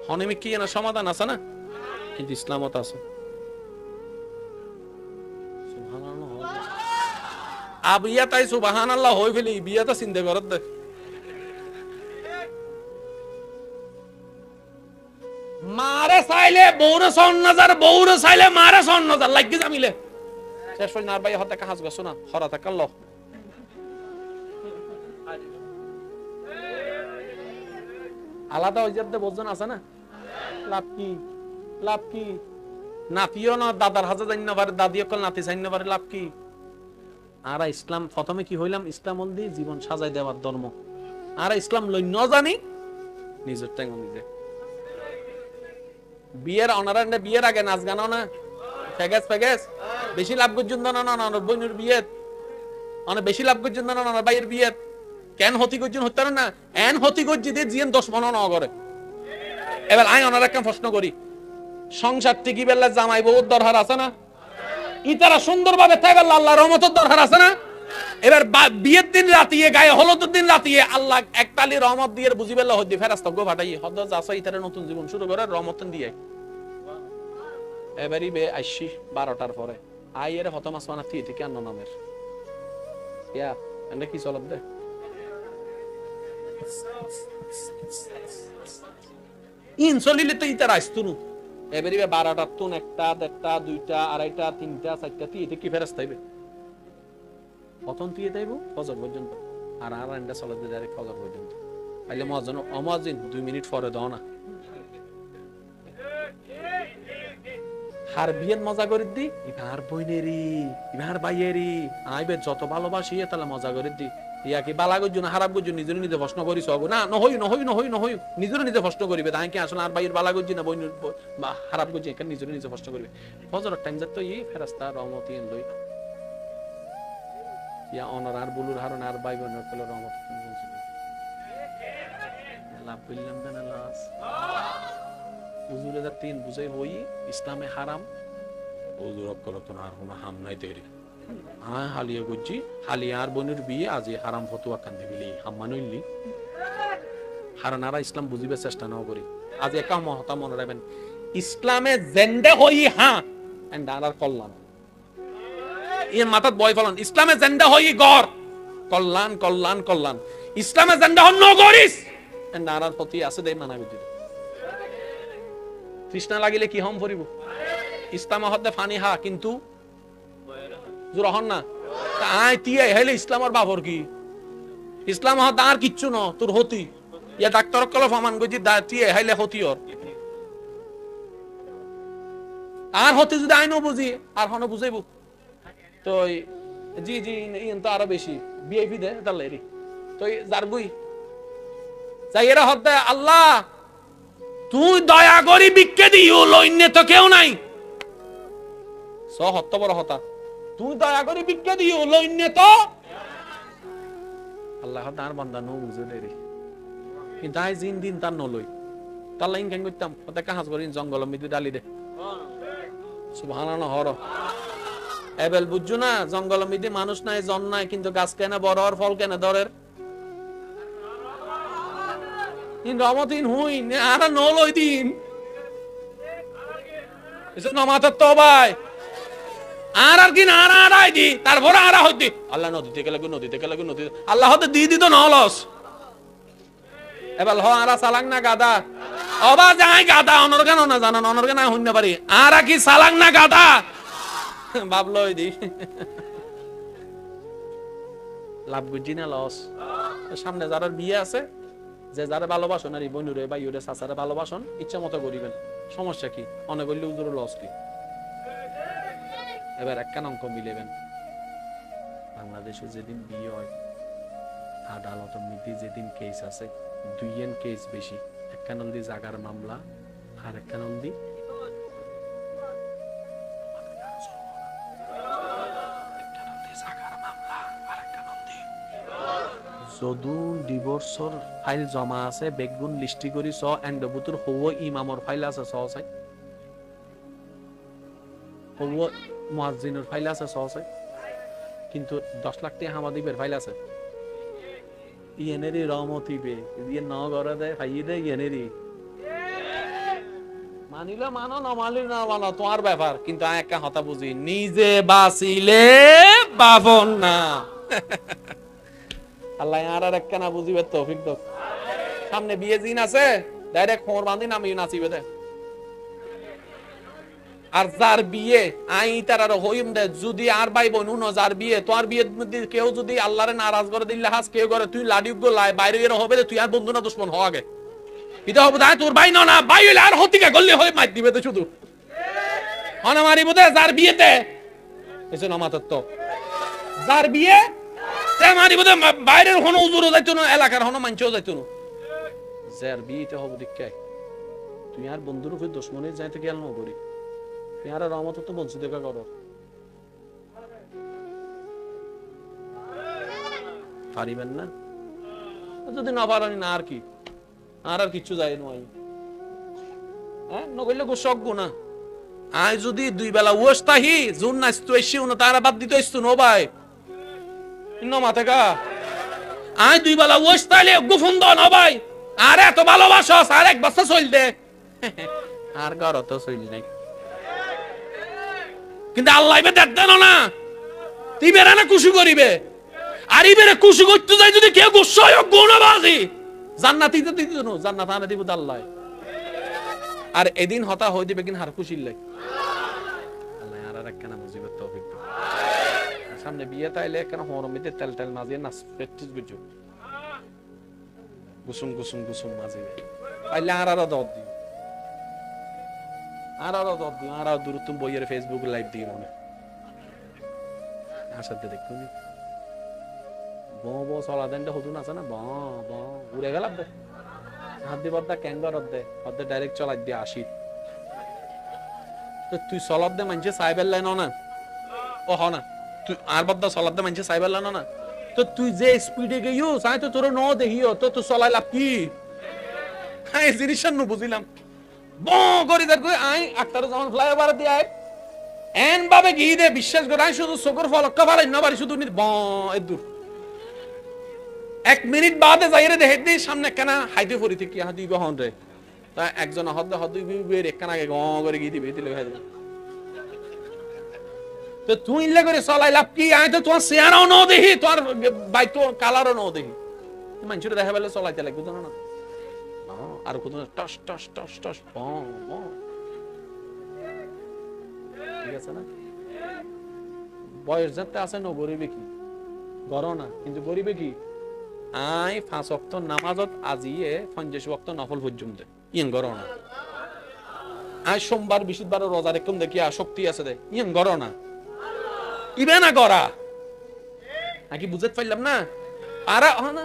হনে মিকে না সমাধান আছে না, কিন্তু ইসলামত আছে। সুবহানাল্লাহ। আবিয়া তাই সুবহানাল্লাহ হই ফেলি বিয়া তো চিন্তা করত দে। মারে চাইলে বউরে সন নজর, বউরে চাইলে মারে সন নজর লাগি জামিলে শেষ হই না। আর ভাই হতে কাজ গছো না হরা তাকাল্লাহ আলাদা হয়ে যাবে বহুজন আছে না। লাভ কি? লাভ কি? নাতিও না দাদার হাজা জানি না পারে, দাদিও কল নাতি জানি না পারে, লাভ কি? আর ইসলাম প্রথমে কি হইলাম ইসলাম দি জীবন সাজাই দেওয়ার ধর্ম। আর ইসলাম লই ন জানি নিজের টাইম নিজে বিয়ের অনারান্ডে বিয়ের আগে নাচ গানো না ফেগেস ফেগেস বেশি লাভ করছেন না না না বইনের বিয়ে অনেক বেশি লাভ করছেন না না ভাইয়ের বিয়ে কেন হতি করছেন হতে না এন হতি করছি দিয়ে জিয়েন 10 মন ন করে এবার আই ওনার একটা প্রশ্ন করি সংসার টিকি বেলা জামাই বহুত দরকার আছে না ইতারা সুন্দরভাবে থাকবে আল্লাহর রহমতের দরকার আছে না এবার বিয়ের দিন রাতিয়ে গায়ে হলুদের দিন রাতিয়ে আল্লাহ একতালি রহমত দিয়ে বুঝি বেলা হদি ফেরাস্তা গো ফাটাই হদ আসা ইতারা নতুন জীবন শুরু করে রহমত দিয়ে এবারই বে আইসি 12টার পরে আইয়ের হতম আসমানা থেকে আন্ন নামের ইয়া এন্ড কি চলত দে ইন চলিলে তো ইতারা আসতুনু এবারই বে 12টার তুন একটা দেড়টা দুইটা আড়াইটা তিনটা চারটা তিতে কি ফেরাস্তা হইবে প্রথম দিয়ে দেব ফজর পর্যন্ত আর আন্ডা চলতে ডাইরেক্ট ফজর পর্যন্ত তাইলে মজন অমজিন 2 মিনিট পরে দাও না হার বিয়ের মজা করে দি ইভার বইনেরি ইভার বাইয়েরি আইবে যত ভালোবাসি তাহলে মজা করে দি ইয়া কি বালা গজুন হারাব গজুন নিজে নিজে প্রশ্ন করি সব না নহই নহই নহই নহই নিজে নিজে প্রশ্ন করিবে তাই কি আসলে আর বাইয়ের বালা গজি না বইন হারাব গজি এখানে নিজে নিজে প্রশ্ন করিবে ফজরের টাইম যত ই ফেরেশতা রহমতি লই ইয়া অনার আর বুলুর হারন আর বাই বোনের কল রহমত লাভ বললাম না লাস হুজুরে দা তিন বুঝাই হই ইসলামে হারাম হুজুর অকল তো আর কোনো হাম নাই দেরি হ্যাঁ হালিয়া গজি হালিয়া আর বোনের বিয়ে আজ হারাম ফতোয়া কান দিবি হাম মানইলি হারানারা ইসলাম বুঝিবে চেষ্টা নাও করি আজ একা মহতা মনে রাখবেন ইসলামে জেন্ডা হই হ্যাঁ এন্ড আর কল্যাণ এর মাথাত বয় ফলন ইসলামে জেন্ডা হই গর কল্যাণ কল্যাণ কল্যাণ ইসলামে জেন্ডা হন নগরিস এন্ড আর প্রতি আছে দেই মানা বুঝি তৃষ্ণা লাগিলে কি হম পড়িব ইসলাম হতে ফানি হা কিন্তু জোরহন না আই তিয়া হেলে ইসলামের বাবর কি ইসলাম হত আর কিচ্ছু ন তোর হতি ইয়া ডাক্তার কল ফমান গজি তিয়া হেলে হতির আর হতে যদি আইনো বুঝি আর হন বুঝাইব তো জি জি ইন তো আরো বেশি বিআইপি দে তালেরি তো জারগুই যাইরা হতে আল্লাহ তুই দয়া করি বিক্কে দিও লইনে তো কেউ নাই স হত্ত বড় হতা তুই দয়া করি বিক্কে দিও লইনে তো আল্লাহ তার বান্দা নো বুঝে দেরি কিন্তু আই জিন দিন তার নলই তার লাইন কেন করতাম ওটা কাজ করি জঙ্গল মিদি ডালি দে সুবহানাল্লাহ হর এবেল বুঝছো না জঙ্গল মিদি মানুষ নাই জন নাই কিন্তু গাছ কেন বড় আর ফল কেন ধরের ইন রহমতিন হুই নে আর নলই দিন এসব নমাতার তো ভাই আর আর কি না আর আই দি তারপর আর হইতি আল্লাহ নদীতে গেলে নদীতে গেলে নদী আল্লাহ হতে দি দিত নলস এবার হ আর সালাং না গাদা অবা যাই গাদা অনর কেন না জানান অনর কেন হইন না পারি আর কি সালাং না গাদা ভাবলই দি লাভ বুঝি না লস সামনে যারা বিয়ে আছে যে যারা ভালোবাসন আর বনুরে বা ইউরে সাসারে ভালোবাসন ইচ্ছা মতো করিবেন সমস্যা কি অনেক হইলে উজুর লস কি এবার একখান অঙ্ক মিলেবেন বাংলাদেশে যেদিন বিয়ে হয় আদালতের মধ্যে যেদিন কেস আছে দুইয়েন কেস বেশি একখান হলদি জাগার মামলা আর একখান হলদি যদু ডিভোর্সর ফাইল জমা আছে বেগুন লিস্টি করি স এন্ড বুতুর হও ইমামর ফাইল আছে স আছে হও মুয়াজ্জিনের ফাইল আছে স আছে কিন্তু 10 লাখ টাকা হামাদিবের ফাইল আছে ইয়েনেরি রহমতি বে ইয়ে ন করে দে ফাইই দে ইয়েনেরি মানিলে মানো না মানিলে না মানো তোমার ব্যাপার কিন্তু আমি একটা কথা বুঝি নিজে বাঁচিলে বাবন না আল্লাহ আর একটা না বুঝিবে তৌফিক দাও সামনে বিয়ে দিন আছে ডাইরেক্ট খবর বাঁধি নামি নাচিবে দে আর যার বিয়ে আই তার আর হইম দে যদি আর ভাই বোন ন যার বিয়ে তোর বিয়ে কেউ যদি আল্লাহরে নারাজ করে দিলে হাস কেউ করে তুই লাডি গো লাই বাইরে এর হবে তুই আর বন্ধু না দুশমন হওয়া আগে এটা হবে তাই তোর ভাই না ভাই হইলে আর হতিকা গল্লি হয়ে মার দিবে তো শুধু হনা মারিব দে যার বিয়েতে এসে নামাতত তো যার বিয়ে তে মারিব দে বাইরের হন উজুরও যাইতো না এলাকার হন মানছেও যাইতো না যার বিয়েতে হবে দেখকে তুই আর বন্ধুর উপর দুশমনে যাইতে গেল না করি পেয়ারা রহমত তো বলছি দেখা করো পারিবেন না যদি না পারেন না আর কি, আর কিচ্ছু যায় নয়। হ্যাঁ নকইলে গোসক গুনা আই যদি দুই বেলা ওস্তাহি জুন নাচতো এসিও না তারা বাদ দিতে ইস্তু নো ভাই ন মাথা কা আই দুই বেলা ওস্তাইলে গুফুন দ না ভাই আর এত ভালোবাসস আর এক বছর চল দে আর ঘর তো চল নাই কিন্তু আল্লাহ ইবে দেখ দেন না তুই বেরা না খুশি করিবে আর ইবেরে খুশি করতে যাই যদি কেউ গুসা হয় গুণবাজি জান্নাত দিতে দিত না জান্নাত আনা দিব আল্লাহ আর এদিন হতা হই দিবে কিন হার খুশি লাগে আল্লাহ আর একখানা মুসিবত তৌফিক সামনে বিয়ে তাইলে একখানা হরমিতে তেল তেল মাঝে নাচ প্র্যাকটিস বুঝো গুসুম গুসুম গুসুম মাঝে আইলে আর দর দিও আর দর দিও আর দূর তুমি বইয়ের ফেসবুক লাইভ দিও মনে আসাতে দেখুন ব ব চলা দেনটা হতুন আছে না ব ব উড়ে গেল দে হাত দিবার দা ক্যাঙ্গার দে হদে ডাইরেক্ট চলাই দিয়ে আসি তো তুই চলার দে মানছে সাইবেল লাইন না ও হ না তুই আর বদ্দা চলার দে মানছে সাইবেল লাইন না তো তুই যে স্পিডে গইও সাই তো তোর ন দেখিও তো তুই চলাই লাভ কি হ্যাঁ এই জিনিস নু বুঝিলাম ব করি দেখ আই আক্তার জামান ফ্লাইওভার দিয়ে আয় এন ভাবে গিয়ে দে বিশ্বাস করে আই শুধু চোখের ফলক্কা ফালাই না বাড়ি শুধু ব এ দূর এক মিনিট বাদে যাইরে দেখে দি সামনে কেনা হাইতে পড়ি থেকে ইহা দিবে হন রে তা একজন হদ হদ বিবের একখানা আগে গ করে গিয়ে দিবে দিলে হয়ে যাবে তো তুই ইল্লে করে চলাই লাভ কি আই তো তোমার চেহারাও ন দেখি তোমার বাইক তো কালারও ন দেখি মানুষের দেখা পেলে চলাইতে লাগবে জানো না আর কত টস টস টস টস ঠিক আছে না বয়স যাতে আছে ন গরিবে কি গরো না কিন্তু গরিবে কি আই 5 ওয়াক্ত নামাজত আজিয়ে 50 ওয়াক্ত নফল পর্যন্ত ইয়েন গরো না আই সোমবার বৃহস্পতিবার রোজা রেখম দেখি শক্তি আছে দে ইয়েন গরো না ইবে না গরা নাকি বুঝতে পারলাম না আর না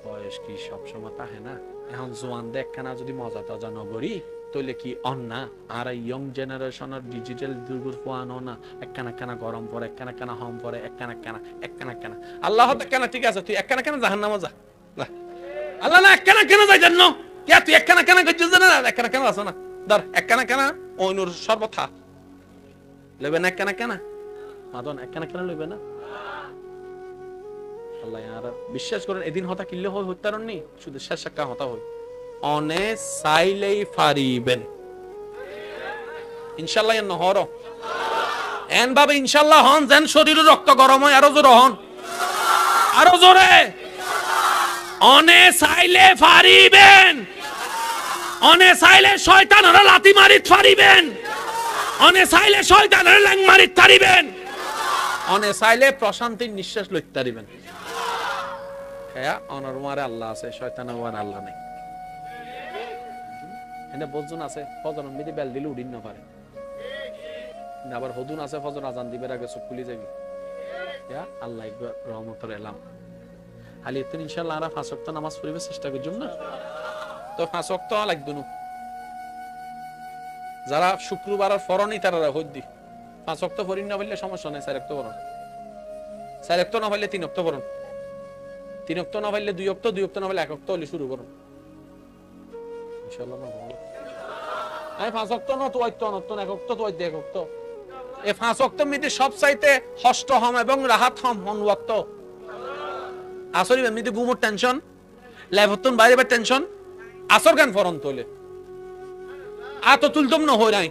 বয়স কি সব সময় তাহে না এখন জোয়ান দেখখানা যদি মজা টজা নগরী তাহলে কি অন্না আর ইয়ং জেনারেশনের ডিজিটাল দুর্গুর পোয়ানো না একখানা গরম পরে একখানা হম পরে একখানা আল্লাহ একখানা ঠিক আছে তুই একখানা জাহান্নামে যা আল্লাহ না একখানা যাই জান্ন কে তুই একখানা করছিস না একখানা আছে না ধর একখানা ওইনুর সর্বথা লইবে না একখানা মাদন একখানা লইবে না আল্লাহ আর বিশ্বাস করেন এদিন হতা কিল্লে হয় হত্যারণনি শুধু শেষ সাক্কা হতা হয় অনে সাইলেই ফারিবেন ইনশাআল্লাহ এন হর এন ভাবে ইনশাআল্লাহ হন যেন শরীরের রক্ত গরম হয় আরো জোরে হন আরো জোরে অনে সাইলে ফারিবেন অনে সাইলে শয়তানরা লাথি মারিত ফারিবেন অনে সাইলে শয়তানরা লাং মারিত ফারিবেন অনে সাইলে প্রশান্তির নিঃশ্বাস লইতে পারিবেন হ্যাঁ অনর মারে আল্লাহ আছে শয়তানের মারে আল্লাহ নাই এনে বলজন আছে ফজর মিদি বেল দিলে উড়িন না পারে আবার হদুন আছে ফজর আজান দিবের আগে চোখ খুলে যাবি ইয়া আল্লাহ একবার রহমতের এলাম খালি এত ইনশাআল্লাহ আমরা 5 ওয়াক্ত নামাজ পড়িবে চেষ্টা করজুম না তো 5 ওয়াক্ত লাগবে না যারা শুক্রবার আর ফরনি তারা হদ্দি 5 ওয়াক্ত পড়িন না বললে সমস্যা নাই 4 ওয়াক্ত পড়ুন 4 ওয়াক্ত না হইলে 3 ওয়াক্ত পড়ুন 3 ওয়াক্ত না হইলে 2 ওয়াক্ত 2 ওয়াক্ত না হইলে 1 ওয়াক্ত হইলে শুরু করুন ইনশাআল্লাহ না আই 5 ওয়াক্ত না তো ওয়াক্ত না তো 1 ওয়াক্ত তো 1 ওয়াক্ত এই 5 ওয়াক্ত মিতে সব চাইতে হষ্ট হম এবং রাহাত হম মন ওয়াক্ত আসরি মিতে গুমর টেনশন লাইফতন বাইরে বা টেনশন আসর গান ফরন তোলে আত তুলতম না হই নাই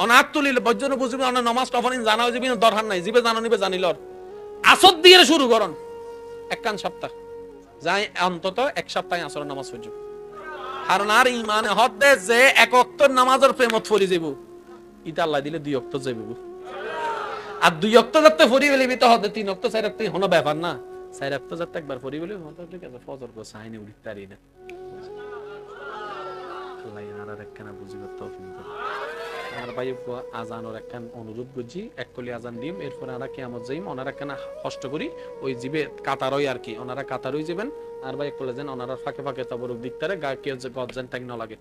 অনাত তুলিলে বজ্জন বুঝিবে অন নামাজ তফানিন জানাও জিবি দরকার নাই জিবে জানো নিবে জানিলর আসর দিয়ে শুরু করন একখান সপ্তাহ যাই অন্তত এক সপ্তাহ আসর নামাজ পড়ব কারণ আর ইমানে হদে যে এক ওয়াক্ত নামাজের প্রেমত পড়ি যাব ইটা আল্লাহ দিলে 2 ওয়াক্ত যাইব আর 2 ওয়াক্ত যাতে পড়ি বলিবি তো হদে 3 ওয়াক্ত 4 ওয়াক্ত হনো ব্যাপার না 4 ওয়াক্ত যাতে একবার পড়ি বলি হতো ঠিক আছে ফজর গো সাইনে উঠতে পারি না আল্লাহ ইয়ার একখানা বুঝিব তৌফিক দাও আর ভাই আজানের একখান অনুরোধ বুঝি এক কলি আজান দিম এরপর আমরা কিয়ামত যাইম ওনারা একখানা কষ্ট করি ওই জিবে কাতারই আর কি ওনারা কাতারই যাবেন আর ভাই কলে যেন ওনারা ফাঁকে ফাঁকে তবরুক দিকতারে গা কে গজ্জান টাইম না লাগে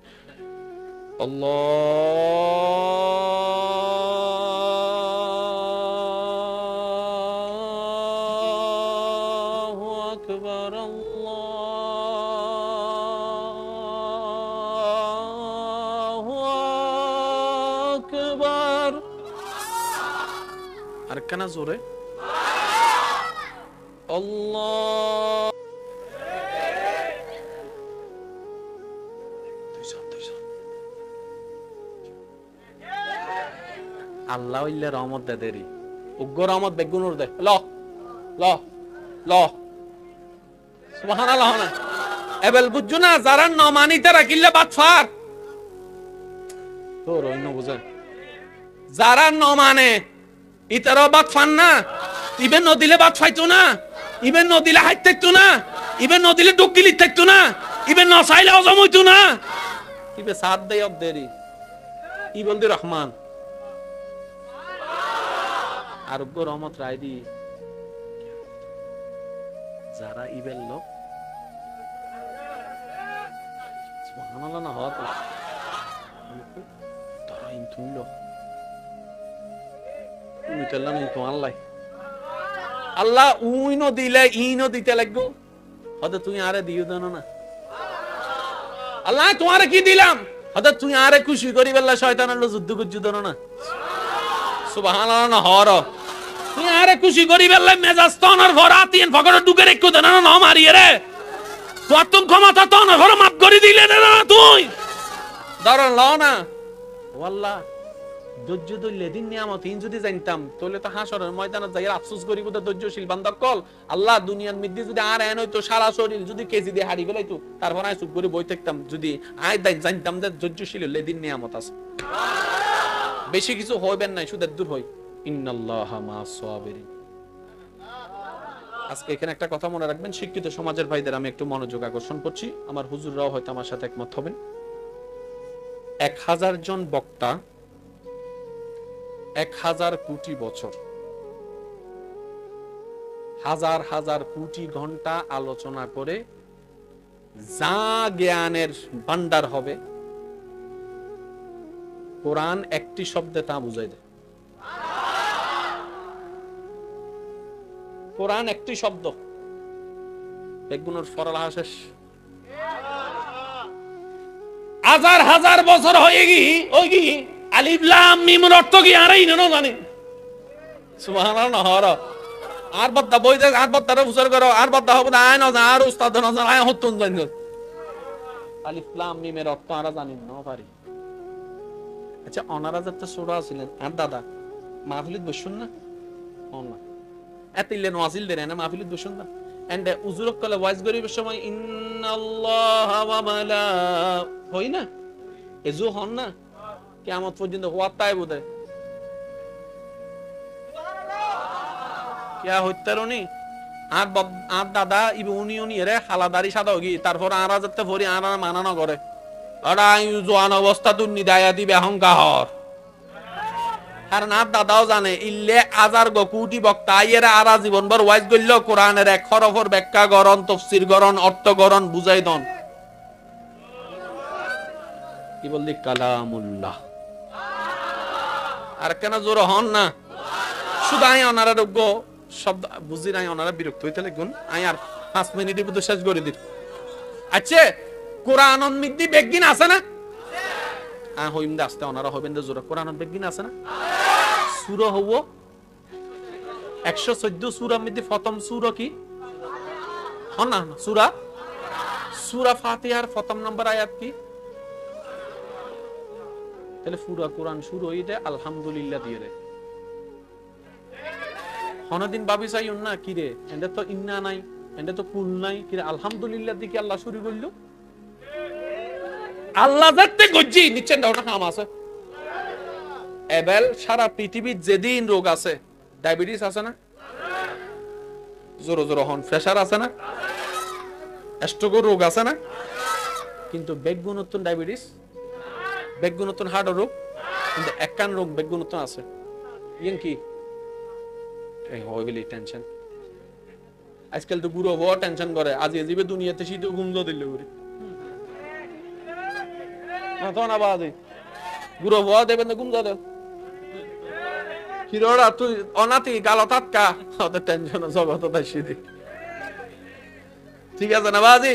আল্লাহু আকবার আর কেন জোরে আল্লাহ। আল্লাহ ইল্লে রহমত দে দেরি উগ্র রহমত বেগুনুর দে ল ল ল সুবহানাল্লাহ না এবেল বুঝছো না যারা নমানিতে রাখিলে বাতফার তো রইন বুঝেন যারা নমানে ইতারও বাতফান না ইবে নদিলে বাত ফাইতো না ইবে নদিলে হাইত থাকতো না ইবে নদিলে ডুকিলি থাকতো না ইবে নসাইলে হজম হইতো না ইবে সাত দেয় দেরি ই বলদি রহমান আরোগ্য রহমত রায় দি যারা ইবেল লোক সুবহানাল্লাহ না হওয়া তো তারা ইনতুল তুমি তেলা নেই তো আল্লাহ আল্লাহ উইনো দিলে ইনো দিতে লাগবো হয়তো তুই আরে দিও জানো না আল্লাহ তোমারে কি দিলাম হয়তো তুই আরে খুশি করি বেলা শয়তানের যুদ্ধ করছ জানো না সুবহানাল্লাহ না হর তুই আরে খুশি করি বেলা মেজাজ তনর ভরা তিন ফকড় ঢুকে রেখো জানো না মারিয়ে রে তোর তুমি ক্ষমতা তনর ভরা মাপ করে দিলে না তুই ধরন লও না ওয়াল্লাহ ধৈর্য ধরলে দিন নিয়ামত ইন যদি জানতাম তাহলে তো হাসরের ময়দানে যাই আফসোস করি বুঝে ধৈর্যশীল বান্দা কল আল্লাহ দুনিয়ার মধ্যে যদি আর এন হইতো সারা শরীর যদি কেজি দিয়ে হারি গেলাইতো তারপর আয় চুপ করে বই থাকতাম যদি আয় দাই জানতাম যে ধৈর্যশীল হলে দিন নিয়ামত আছে বেশি কিছু হইবেন নাই শুধু দূর হই ইন্নাল্লাহা মা'আস সাবিরিন। আজকে এখানে একটা কথা মনে রাখবেন শিক্ষিত সমাজের ভাইদের আমি একটু মনোযোগ আকর্ষণ করছি আমার হুজুররাও হয়তো আমার সাথে একমত হবেন 1000 জন বক্তা 1000 কোটি বছর হাজার হাজার কোটি ঘন্টা আলোচনা করে যা জ্ঞানের ভান্ডার হবে কোরআন একটি শব্দে তা বুঝাই দেয় কোরআন একটি শব্দ বেগুনের ফরলা শেষ হাজার হাজার বছর হয়ে গি আলিফ লাম মিম এর অর্থ কি আরই না জানি সুবহানাল্লাহ হর আর বদ্দা বই দেখ আর বদ্দারে উসর করো আর বদ্দা হবে না আয় না আর উস্তাদ না আয় হতুন জানি আলিফ লাম মিম এর অর্থ আমরা জানি না পারি আচ্ছা ওনারা যত সূরা ছিলেন আর দাদা মাহফিলত বসুন না না এতিলে নওয়াজিল দেন না মাহফিলত বসুন না এন্ড উজুরক কলে ওয়াইজ গরিবের সময় ইন্নাল্লাহা ওয়া মালা হই না এজু হন না কিয়ামত পর্যন্ত ওয়াতাই বুদে কিয়া হইতারনি আর দাদা ইবে উনি এরে হালাদারি সাদা হগি তারপর আর যাতে ভরি আর মানানো করে আড়াই জোয়ান অবস্থা দুর্নি দায়া দিবে অহংকার আর না দাদাও জানে ইল্লে হাজার কোটি বক্তা আইয়েরা আরা জীবনভর ওয়াইজ গইল কোরআনের এক হরফর ব্যাখ্যা গরণ তাফসীর গরণ অর্থ গরণ বুঝাই দন কি বললি কালামুল্লাহ আর কেন জোর হন না শুধু আই ওনারা রোগ্য শব্দ বুঝি নাই ওনারা বিরক্ত হইতে লাগুন আই আর 5 মিনিটের মধ্যে শেষ করে দিই আচ্ছা কোরআন মিদ্দি বেগিন আছে না হইম দে আস্তে ওনারা হবেন দে জোর কোরআন বেগিন আছে না সূরা হবো 114 সূরা মধ্যে প্রথম সূরা কি হন না সূরা ফাতিহার প্রথম নম্বর আয়াত কি তাহলে পুরো কোরআন শুরু হইতে আলহামদুলিল্লাহ দিয়ে রে হনদিন ভাবি চাই না কি রে এন্ডে তো ইন্না নাই এন্ডে তো কুল নাই কি রে আলহামদুলিল্লাহ দিকে আল্লাহ শুরু করলো আল্লাহ যাতে গজ্জি নিচেন দাও না কাম আছে এবেল সারা পৃথিবীর যেদিন রোগ আছে ডায়াবেটিস আছে না জোর জোর হন প্রেসার আছে না স্ট্রোকের রোগ আছে না কিন্তু বেগুনতন ডায়াবেটিস বেগুনতন হার্ট রোগ কিন্তু একখান রোগ বেগুনতন আছে ইয়েন কি এই হয়ে গেলি টেনশন আজকাল তো গুরু বড় টেনশন করে আজ এজিবে দুনিয়াতে শীত গুমজ দিল করে না তো না বাদে গুরু বড় দেবেন না গুমজ দেব হিরোরা তুই অনাতি গালতাত কা ওদের টেনশন জগত দাসি দি ঠিক আছে না বাজি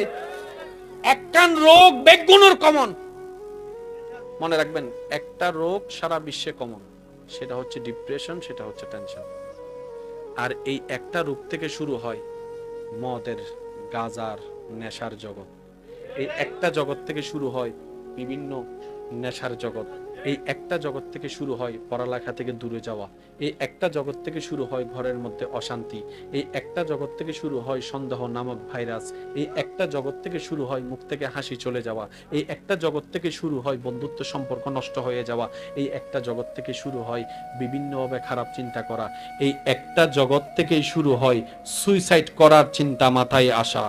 একখান রোগ বেগুনের কমন মনে রাখবেন একটা রোগ সারা বিশ্বে কমন সেটা হচ্ছে ডিপ্রেশন সেটা হচ্ছে টেনশন আর এই একটা রূপ থেকে শুরু হয় মদের, গাজার, নেশার জগৎ। এই একটা জগৎ থেকে শুরু হয় বিভিন্ন নেশার জগৎ। এই একটা জগৎ থেকে শুরু হয় পড়ালেখা থেকে দূরে যাওয়া। এই একটা জগৎ থেকে শুরু হয় ঘরের মধ্যে অশান্তি। এই একটা জগৎ থেকে শুরু হয় সন্দেহ নামক ভাইরাস। এই একটা জগৎ থেকে শুরু হয় মুখ থেকে হাসি চলে যাওয়া। এই একটা জগৎ থেকে শুরু হয় বন্ধুত্ব সম্পর্ক নষ্ট হয়ে যাওয়া। এই একটা জগৎ থেকে শুরু হয় বিভিন্নভাবে খারাপ চিন্তা করা। এই একটা জগৎ থেকেই শুরু হয় সুইসাইড করার চিন্তা মাথায় আসা।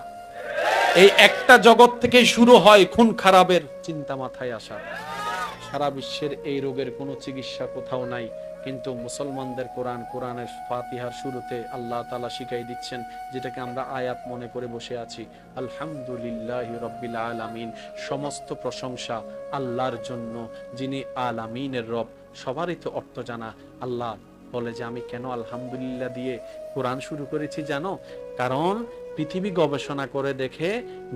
এই একটা জগৎ থেকেই শুরু হয় খুন খারাপের চিন্তা মাথায় আসা। সারা বিশ্বের এই রোগের কোনো চিকিৎসা কোথাও নাই, কিন্তু মুসলমানদের কোরআনের ফাতিহার শুরুতে আল্লাহ তাআলা শিখাই দিচ্ছেন, যেটাকে আমরা আয়াত মনে করে বসে আছি, আলহামদুলিল্লাহি রাব্বিল আলামিন। সমস্ত প্রশংসা আল্লাহর জন্য, যিনি আলামিনের রব। সবারই তো অর্থ জানা। আল্লাহ বলে যে আমি কেন আলহামদুলিল্লাহ দিয়ে কোরআন শুরু করেছি জানো? কারণ পৃথিবী গবেষণা করে দেখে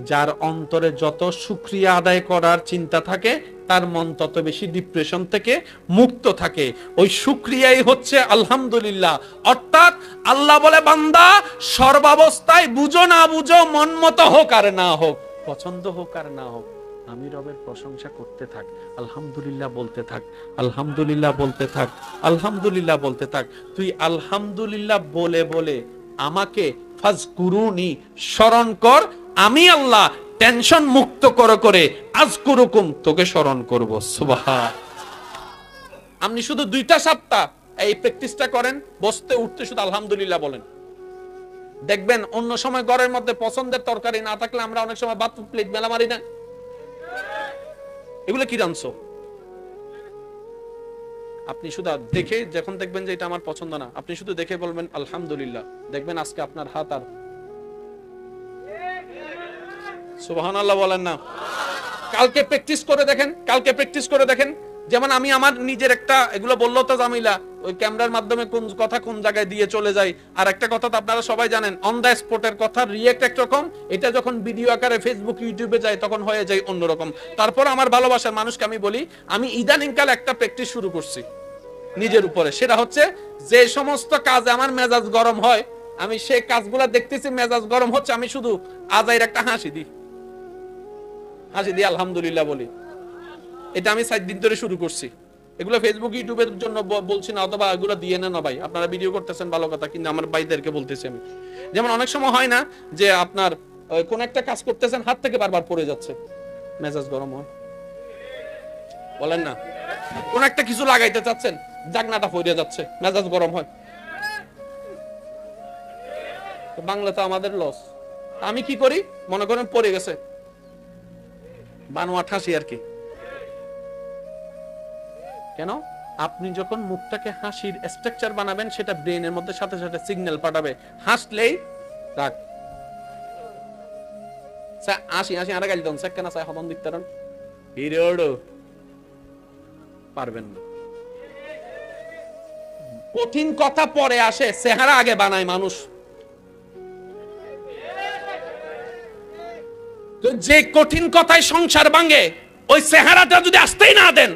যার অন্তরে যত শুকরিয়া আদায় করার চিন্তা থাকে তার মন তত বেশি ডিপ্রেশন থেকে মুক্ত থাকে। ওই শুকরিয়াই হচ্ছে আলহামদুলিল্লাহ। অর্থাৎ আল্লাহ বলে, বান্দা সর্বাবস্থায় বুঝো না বুঝো, মন মতো হোক আর না হোক, পছন্দ হোক আর না হোক, আমি রবের প্রশংসা করতে থাক, আলহামদুলিল্লাহ বলতে থাক, আলহামদুলিল্লাহ বলতে থাক, আলহামদুলিল্লাহ বলতে থাক। তুই আলহামদুলিল্লাহ বলে বলে আমাকে ফাজকুরুনি স্মরণ কর, আমি আল্লাহ টেনশন মুক্ত করে আজকুরুকুম তোকে স্মরণ করব। সুবহান। আপনি শুধু 2টা সপ্তাহ এই প্র্যাকটিসটা করেন, বসতে উঠতে শুধু আলহামদুলিল্লাহ বলেন। দেখবেন অন্য সময় ঘরের মধ্যে পছন্দের তরকারি না থাকলে আমরা অনেক সময় ভাত প্লেট মেলা মারি না। এগুলো কি জানছো? আপনি শুধু দেখে যখন দেখবেন যে এটা আমার পছন্দ না, আপনি শুধু দেখে বলবেন আলহামদুলিল্লাহ, দেখবেন আজকে আপনার হাত আর সুবহানাল্লাহ বলেন না। কালকে প্র্যাকটিস করে দেখেন, কালকে প্র্যাকটিস করে দেখেন। যেমন আমি আমার নিজের একটা, এগুলো বললো তো জামিলা, ওই ক্যামেরার মাধ্যমে কোন কথা কোন জায়গায় দিয়ে চলে যায়। আর একটা কথা তো আপনারা সবাই জানেন, অন দ্য স্পটের কথা রিয়েক্ট একরকম, এটা যখন ভিডিও আকারে ফেসবুক ইউটিউবে যায় তখন হয়ে যায় অন্যরকম। তারপর আমার ভালোবাসার মানুষকে আমি বলি, আমি ইদানিংকাল একটা প্র্যাকটিস শুরু করছি নিজের উপরে। সেটা হচ্ছে যে সমস্ত কাজে আমার মেজাজ গরম হয়, আমি সেই কাজগুলো দেখতেছি মেজাজ গরম হচ্ছে, আমি শুধু আজাইর একটা হাসি দিই, হাসি দিয়ে আলহামদুলিল্লাহ বলি। এটা আমি 7 দিন ধরে শুরু করছি। এগুলো ফেসবুক ইউটিউবের জন্য বলছি না, অথবা এগুলো দিয়ে না ভাই, আপনারা ভিডিও করতেছেন ভালো কথা, কিন্তু আমার ভাইদেরকে বলতেছি আমি। যেমন অনেক সময় হয় না যে আপনার কোন একটা কাজ করতেছেন, হাত থেকে বারবার পড়ে যাচ্ছে, মেজাজ গরম হয়, বলেন না? কোন একটা কিছু লাগাইতে চাচ্ছেন, জাগনাটা পড়ে যাচ্ছে, মেজাজ গরম হয়। বাংলা তো আমাদের লস। আমি কি করি, মনে করেন পড়ে গেছে, বানোয়াট হাসি আর কি। কেন? আপনি যখন মুখটাকে হাসির স্ট্রাকচার বানাবেন, সেটা ব্রেনের মধ্যে সাথে সাথে সিগন্যাল পাঠাবে, হাসলেই রাগ। হাসি হাসি আর গাল দেন, কেন চাই হদন দিতেন হিরোডো পারবেন না। কঠিন কথা পরে আসে, চেহারা আগে বানায় মানুষ। যে কঠিন কথায় সংসার ভাঙে, ওই চেহারাটা যদি আসতেই না দেন,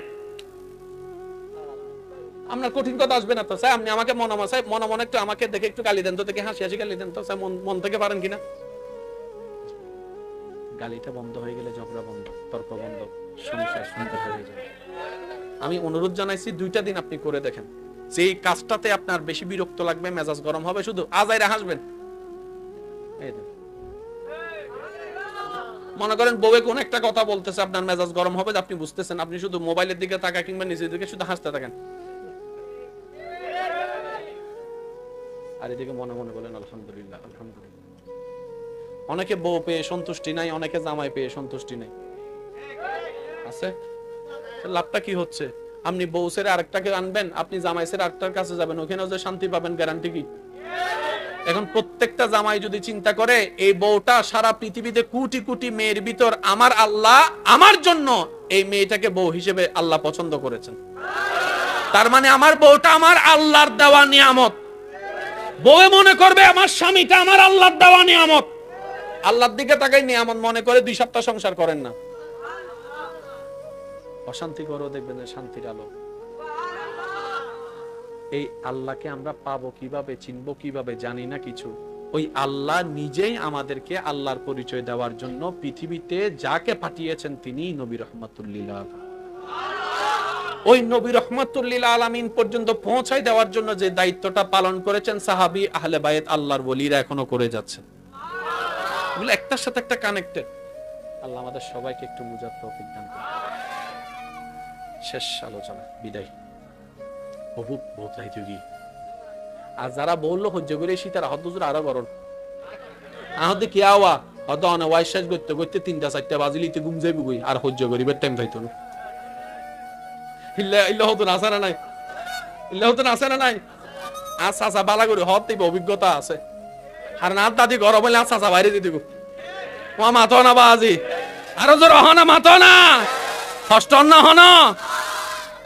আপনার কঠিন কথা আসবে না। তো স্যার আপনি আমাকে মনে মনে একটু আমাকে দেখে একটু গালি দেন তো, দেখে হাসি হাসি গালি দেন তো, স্যার মন থেকে পারেন কিনা? গালিটা বন্ধ হয়ে গেলে ঝগড়া বন্ধ, তর্ক বন্ধ, সংসার সুন্দর হয়ে যাবে। আমি অনুরোধ জানাইছি 2টা দিন আপনি করে দেখেন, যে কাজটাতে আপনার বেশি বিরক্ত লাগবে, মেজাজ গরম হবে, শুধু আজাইরা হাসবেন। মনে করেন বউয়ে কোন একটা কথা বলতেছে, আপনার মেজাজ গরম হবে, আপনি বুঝতেছেন, আপনি শুধু মোবাইলের দিকে তাকা কিংবা নিজের দিকে শুধু হাসতে থাকেন, আর এদিকে মনে মনে বলেন আলহামদুলিল্লাহ আলহামদুলিল্লাহ। অনেকে বউ পেয়ে সন্তুষ্টি নাই, অনেকে জামাই পেয়ে সন্তুষ্টি নাই, আছে? লাভটা কি হচ্ছে? আপনি বউ ছেড়ে আরেকটাকে আনবেন, আপনি জামাই ছেড়ে আরেকটার কাছে যাবেন, ওখানেও যে শান্তি পাবেন গ্যারান্টি কি? এখন প্রত্যেকটা জামাই যদি চিন্তা করে, এই বউটা সারা পৃথিবীতে কোটি কোটি মেয়ের ভিতর আমার আল্লাহ আমার জন্য এই মেয়েটাকে বউ হিসেবে আল্লাহ পছন্দ করেছেন, তার মানে আমার বউটা আমার আল্লাহর দেওয়া নিয়ামত। বউয়ে মনে করবে আমার স্বামীটা আমার আল্লাহর দেওয়া নিয়ামত, আল্লাহর দিকে তাকাই নিয়ামত মনে করে 2 সপ্তাহ সংসার করেন না, অশান্তি করো, দেখবেন শান্তির আলো। এই আল্লাহকে আমরা পাবো কিভাবে, চিনবো কিভাবে, জানি না কিছু। ওই আল্লাহ নিজেই আমাদেরকে আল্লাহর পরিচয় দেওয়ার জন্য পৃথিবীতে যাকে পাঠিয়েছেন তিনি নবী রহমাতুল্লিল আলামিন। ওই নবী রহমাতুল্লিল আলামিন পর্যন্ত পৌঁছায় দেওয়ার জন্য যে দায়িত্বটা পালন করেছেন সাহাবী, আহলে বায়েত, আল্লাহর ওলিরা এখনো করে যাচ্ছেন। এগুলো একটার সাথে একটা কানেক্টেড। আল্লাহ আমাদের সবাইকে একটু বুঝার তৌফিক দান করুন। শেষ আলোচনা, বিদায়। বহুত রাইতে কি আর যারা বললো সহ্য করে শীতের আহত দুজোর আরো গরম আহতে কি আওয়া হয়তো অনেক ওয়াই শেষ করতে করতে 3টা 4টা বাজিলিতে ঘুম যাইব গই আর সহ্য করিবার টাইম যাইতো না। ইল্লা হতো না, আছে না নাই? ইল্লা হতো না, আছে না নাই? আচ্ছা বালা করে হত অভিজ্ঞতা আছে। আর না দাদি গরম হলে আচ্ছা বাইরে দিয়ে দিব ও মাথো না বাজি আরো জোর হনা মাথো না ষষ্ঠ না হন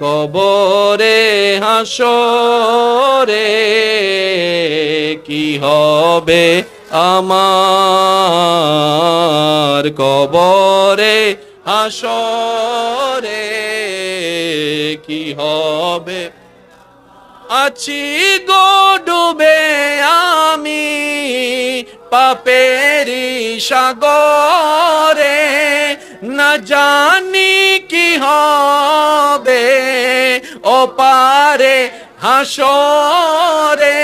কবরে হাসরে কি হবে আমার, কবরে হাসরে কি হবে, আছি গো ডুবে আমি পাপেরি সাগরে, না জানি কি হবে ও পারে হাসরে,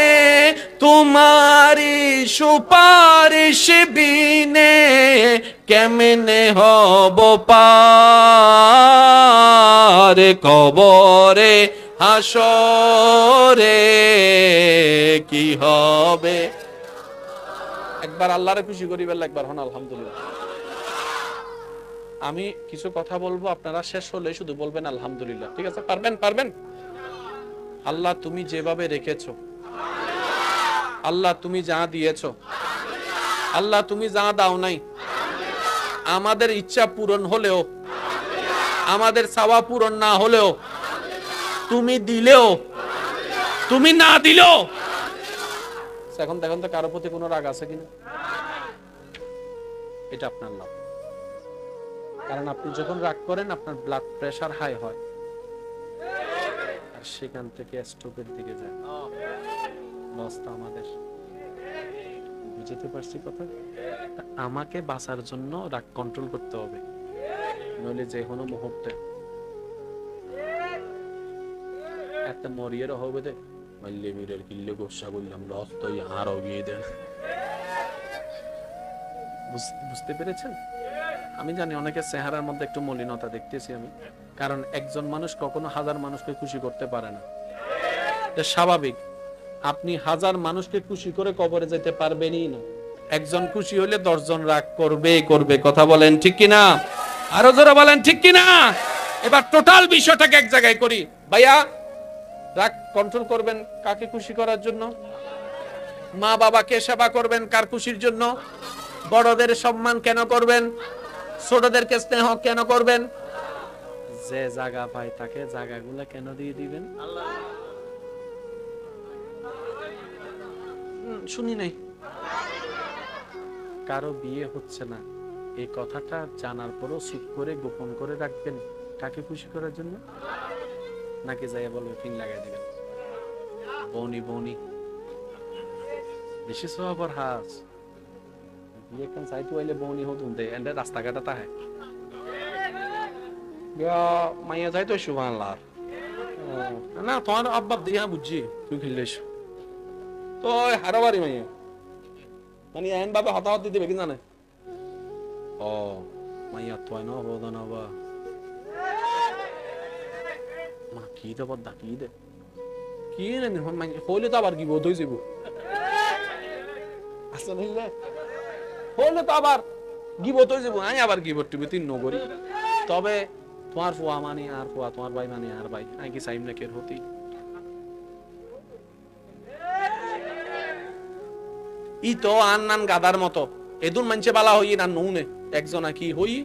তোমারি সুপারিশ বিনে কেমনে হব পার, কবরে হাসরে কি হবে। একবার আল্লাহরে খুশি করিবেন, একবার হন আলহামদুলিল্লাহ। আমি কিছু কথা বলবো, আপনারা শেষ হলে শুধু বলবেন আলহামদুলিল্লাহ, ঠিক আছে? পারবেন? আল্লাহ তুমি যেভাবে রেখেছো, আল্লাহ তুমি যা দিয়েছো, আল্লাহ তুমি যা দাও নাই, আমাদের ইচ্ছা পূরণ হলেও, আমাদের চাওয়া পূরণ না হলেও, তুমি দিলেও, তুমি না দিলেও, এখন দেখুন তো কারো প্রতি কোনো রাগ আছে কিনা? এটা আপনার লাভ। কারণ আপনি যখন রাগ করেন আপনার ব্লাড প্রেশার হাই হয়, আর সেখান থেকে স্ট্রোকের দিকে যায়। লসটা আমাদের। বুঝতে পারছি কথা? আমাকে বাঁচার জন্য রাগ কন্ট্রোল করতে হবে, নইলে যে কোনো মুহূর্তে একটা মরিয়ের হবে দে মাইলে মিরের কিল্লে গোসা করলাম লস তো আরো গিয়ে দেন। বুঝতে পেরেছেন? আমি জানি অনেকের চেহারার মধ্যে একটু মলিনতা দেখতেছি আমি, কারণ একজন মানুষ কখনো 1000 মানুষকে খুশি করতে পারে না, এটা স্বাভাবিক। আপনি 1000 মানুষকে খুশি করে কবরে যেতে পারবেনই না। একজন খুশি হলে 10 জন রাগ করবে। কথা বলেন ঠিক কিনা? আরো জোরে বলেন ঠিক কিনা? এবার টোটাল বিষয়টাকে এক জায়গায় করি। ভাইয়া, রাগ কন্ট্রোল করবেন কাকে খুশি করার জন্য? মা বাবাকে সেবা করবেন কার খুশির জন্য? বড়দের সম্মান কেন করবেন? ছোটদেরকে স্নেহ কেন করবেন? যে জায়গা পায় তাকে জায়গাগুলো কেন দিয়ে দিবেন? শুনি নাই। কারো বিয়ে হচ্ছে না, এই কথাটা জানার পরও চুপ করে গোপন করে রাখবেন কাকে খুশি করার জন্য? নাকি যাই বলবে ফিন লাগাই দিবেন? বনি বেশি সবার হাস বিয়ে কান সাইটু আইলে বনি হতুন দে এন্ড রাস্তাঘাটে তাহে ইয়া মাইয়া যাই তো সুবহানাল্লাহ। না তোমার আব্বা দিয়া বুঝছি তুই খেললেস তো হারাবারি মাইয়া মানে এন বাবা হতাহত দিবে কি জানে? ও মাইয়া তো না বদনা বা মা কি দে বদ্দা কি দে কি না হইলে তো আবার কি বোধ হয়ে যাব আসলে হইলে তো আবার গিবত হয়ে যাব। আমি আবার গিবত টিবি তিন নগরী। তবে তোমার ফুয়া মানে আর ফুয়া, তোমার ভাই মানে আর ভাই, আমি কি চাইম না কের হতি? ই তো আন গাদার মতো এদুন মানছে বালা হই না নুনে একজনা কি হই।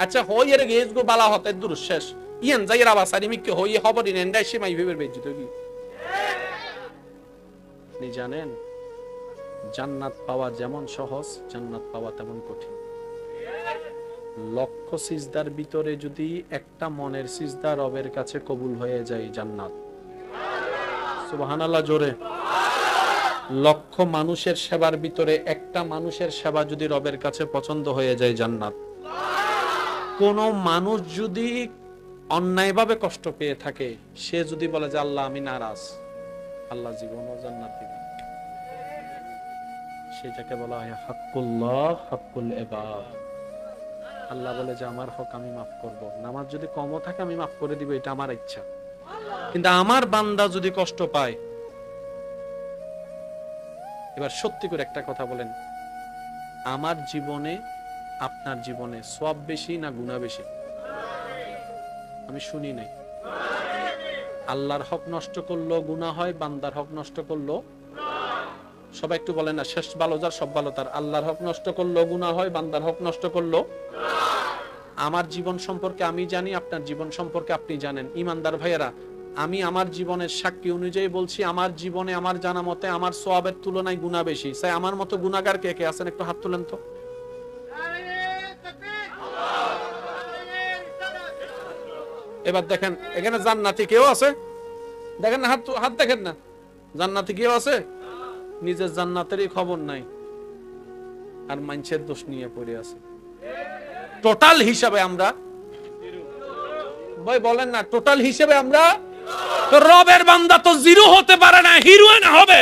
আচ্ছা হই এর গেজ গো বালা হতে দূর শেষ ইয়ান যাইরা বাসারি মিকে হই খবর দিন এন্ডাই সে মাই ভেবের বেজিত কি আপনি জানেন? জান্নাত পাওয়া যেমন সহজ, জান্নাত পাওয়া তেমন কঠিন। লক্ষ সিজদার ভিতরে যদি একটা মনের সিজদা রবের কাছে কবুল হয়ে যায় জান্নাত, সুবহানাল্লাহ জোরে। লক্ষ মানুষের সেবার ভিতরে একটা মানুষের সেবা যদি রবের কাছে পছন্দ হয়ে যায়, জান্নাত। কোন মানুষ যদি অন্যায়ভাবে কষ্ট পেয়ে থাকে, সে যদি বলে যে আল্লাহ আমি নারাজ, আল্লাহ জীবনও জান্নাত দিবেন। সেটাকে বলা হয় হাক্কুল্লাহ, হাক্কুল ইবাদ। আল্লাহ বলে যে আমার হক আমি মাফ করব, নামাজ যদি কমও থাকে আমি মাফ করে দিব, এটা আমার ইচ্ছা। কিন্তু আমার বান্দা যদি কষ্ট পায়, এবার সত্যি করে একটা কথা বলেন, আমার জীবনে আপনার জীবনে সওয়াব বেশি না গুনাহ বেশি? আমি শুনি নাই। আল্লাহর হক নষ্ট করলো গুনাহ হয়, বান্দার হক নষ্ট করলো, সবাই একটু বলেন না, শেষ ভালো যার সব ভালো তার। আল্লাহর হক নষ্ট করলো গুনাহ হয়, বান্দার হক নষ্ট করলো। আমার জীবন সম্পর্কে আমি জানি, আপনার জীবন সম্পর্কে আপনি জানেন। ইমানদার ভাইয়েরা, আমি আমার জীবনের সাক্ষী অনুযায়ী বলছি, আমার জীবনে আমার জানা মতে আমার সওয়াবের তুলনায় গুনাহ বেশি। তাই আমার মতো গুনাহগার কে কে আছেন একটু হাত তুলেন তো। এবার দেখেন এখানে জান্নাতি কেউ আছে? দেখেন না, হাত দেখেন না, জান্নাতি কেউ আছে? নিজের জান্নাতেরই খবর নাই আর মানুষের দোষ নিয়ে পড়ে আছে। টোটাল হিসাবে আমরা, ভাই বলেন না, টোটাল হিসাবে আমরা তো রবের বান্দা তো জিরো হতে পারে না, হিরোইন হবে।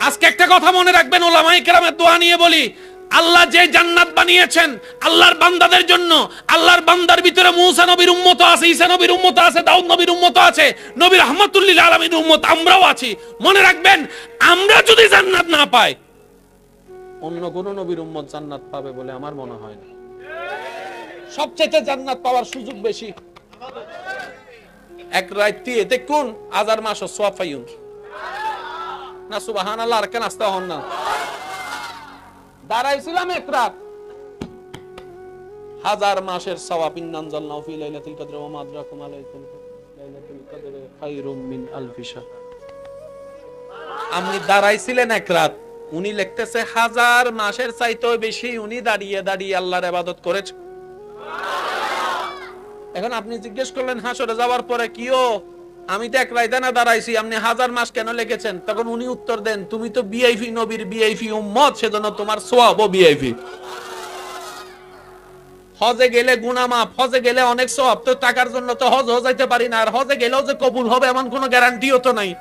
আজকে একটা কথা মনে রাখবেন, উলামায়ে কেরামের দোয়া নিয়ে বলি, আল্লাহ যে জান্নাত বানিয়েছেন আল্লাহর বান্দাদের জন্য, আল্লাহর বান্দার ভিতরে মুসা নবীর উম্মত আছে, ঈসা নবীর উম্মত আছে, দাউদ নবীর উম্মত আছে, নবী রাহমাতুল লিল আলামিন উম্মত আমরাও আছি। মনে রাখবেন, আমরা যদি জান্নাত না পাই, অন্য কোন নবীর উম্মত জান্নাত পাবে বলে আমার মনে হয় না। সবচেয়ে জান্নাত পাওয়ার সুযোগ বেশি। এক রাইতে দেখুন আজার মাস সওয়াব পাইউন না, সুবহানাল্লাহ। আর কেন আসতে হন না? দাঁড়াইছিলাম এক রাত, 1000 মাসের সওয়াব। ইন্নানজালনাহু ফি লাইলাতুল কদর ওয়া মা আদরাকুম মা লাইলাতুল কদর খায়রুম মিন আলফি শাহর। আপনি দাঁড়াইছিলেন এক রাত, উনি লিখতেছে 1000 মাসের চাইতেও বেশি উনি দাঁড়িয়ে দাঁড়িয়ে আল্লাহর ইবাদত করেছে। এখন আপনি জিজ্ঞেস করলেন হাসরে যাওয়ার পরে, কিও আমি তো এক রাইতে না দাঁড়াইছি, আপনি 1000 মাস কেন লিখেছেন? তখন উনি উত্তর দেন, তুমি তো ভিআইপি নবীর ভিআইপি উম্মত, সেজন্য তোমার সওয়াবও ভিআইপি। হজে গেলে গুনাহ মাফ, হজে গেলে অনেক সওয়াব, তো টাকার জন্য তো হজ যাইতে পারি না, আর হজে গেলেও যে কবুল হবে এমন কোনো গ্যারান্টিও তো নাই।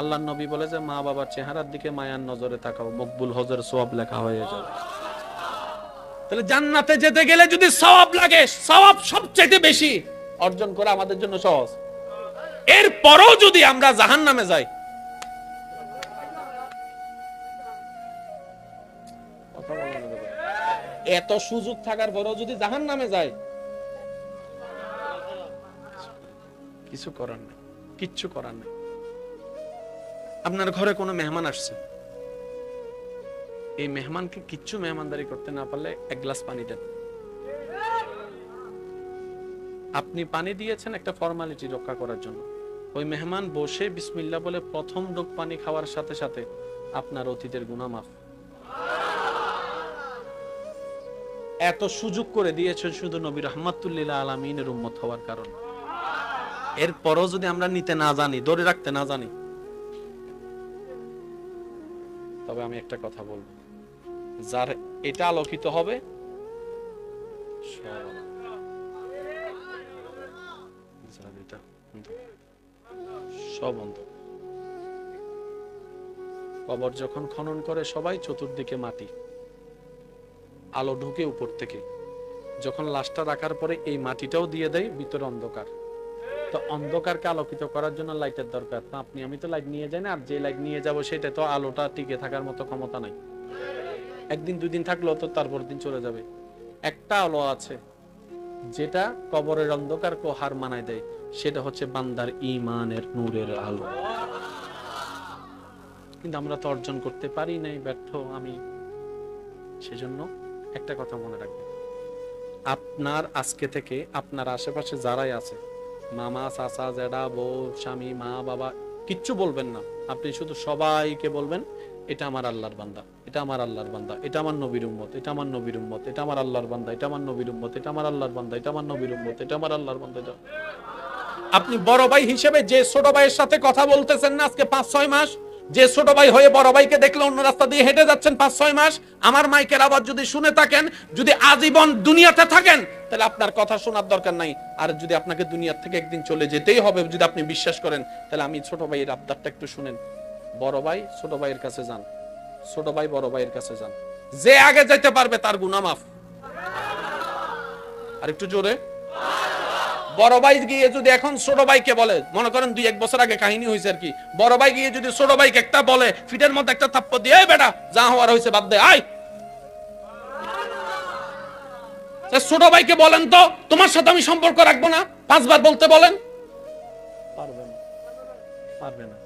আল্লাহর নবী বলে যে মা বাবার চেহারার দিকে মায়ার নজরে তাকাও, মকবুল হজের সওয়াব লেখা হয়ে যাবে। তাহলে জান্নাতে যেতে গেলে যদি সওয়াব লাগে, সওয়াব সবচেয়ে বেশি অর্জন করা আমাদের জন্য সহজ। এরপরও যদি আমরা জাহান্নামে যাই, এত সুযোগ থাকার পরেও যদি জাহান্নামে যাই, কিছু করার নেই, কিচ্ছু করার নেই। আপনার ঘরে কোনো মেহমান আসছে, এই মেহমানকে কিচ্ছু মেহমানদারি করতে না পারলে এক গ্লাস পানি দেন। আপনি পানি দিয়েছেন একটা ফর্মালিটি রক্ষা করার জন্য, ওই মেহমান বসে বিসমিল্লাহ বলে প্রথম ডোক পানি খাওয়ার সাথে সাথে আপনার অতীতের গুনাহ মাফ। এত সুযোগ করে দিয়েছেন শুধু নবী রাহমাতুল লিল আলামিনের উম্মত হওয়ার কারণে। এরপরও যদি আমরা নিতে না জানি, ধরে রাখতে না জানি, তবে আমি একটা কথা বলবো, যার এটা আলোকিত হবে সব অন্ধ। কবর যখন খনন করে সবাই, চতুর্দিকে মাটি, আলো ঢুকে উপর থেকে, যখন লাশটা রাখার পরে এই মাটিটাও দিয়ে দেয়, ভিতরে অন্ধকার। তো অন্ধকারকে আলোকিত করার জন্য লাইটের দরকার। তো আপনি আমি তো লাইট নিয়ে যাই না, আর যে লাইট নিয়ে যাব সেটা তো আলোটা টিকে থাকার মতো ক্ষমতা নাই। একদিন দুই দিন থাকলেও তো তারপর দিন চলে যাবে। একটা আলো আছে যেটা কবরের অন্ধকারকে হার মানায় দেয়, সেটা হচ্ছে বান্দার ঈমানের নূরের আলো। কিন্তু আমরা তো অর্জন করতে পারি নাই, ব্যর্থ আমি। সেজন্য একটা কথা মনে রাখবেন, আপনার আজকে থেকে আপনার আশেপাশে যারাই আছে, মামা, চাচা, জেঠা, বউ, স্বামী, মা, বাবা, কিচ্ছু বলবেন না। আপনি শুধু সবাইকে বলবেন, এটা আমার আল্লাহর বান্দা, এটা আমার আল্লাহর বান্দা, এটা আমার নবীর উম্মত, এটা আমার নবীর উম্মত, এটা আমার আল্লাহর বান্দা, এটা আমার নবীর উম্মত, এটা আমার আল্লাহর বান্দা, এটা আমার নবীর উম্মত, এটা আমার আল্লাহর বান্দা। আপনি বড় ভাই হিসেবে যে ছোট ভাইয়ের সাথে কথা বলতেছেন না আজকে 5-6 মাস, যে ছোট ভাই হয়ে বড় ভাইকে দেখলে অন্য রাস্তা দিয়ে হেঁটে যাচ্ছেন 5-6 মাস, আমার মাইকের আওয়াজ যদি শুনে থাকেন, যদি আজীবন দুনিয়াতে থাকেন, তাহলে আপনার কথা শোনার দরকার নাই। আর যদি আপনাকে দুনিয়া থেকে একদিন চলে যেতেই হবে, যদি আপনি বিশ্বাস করেন, তাহলে আমি ছোট ভাইয়ের আবদারটা একটু শুনেন। বড় ভাই ছোট ভাইয়ের কাছে যান, ছোট ভাই বড় ভাইয়ের কাছে যান, যে আগে যেতে পারবে তার গুনাহ মাফ। আর একটু জোরে। বড় ভাই গিয়ে যদি এখন ছোট ভাইকে বলে, মনে করেন 2-1 বছর আগে কাহিনী হয়েছে আর কি, বড় ভাই গিয়ে যদি ছোট ভাইকে একটা বলে, ফিটের মধ্যে একটা থাপ্পড় দিয়ে, এই বেটা যা হওয়ার হয়েছে বাদ দে, আয়। ছোট ভাইকে বলেন তো, তোমার সাথে আমি সম্পর্ক রাখবো না, 5 বার বলতে বলেন, পারবে না, পারবে না।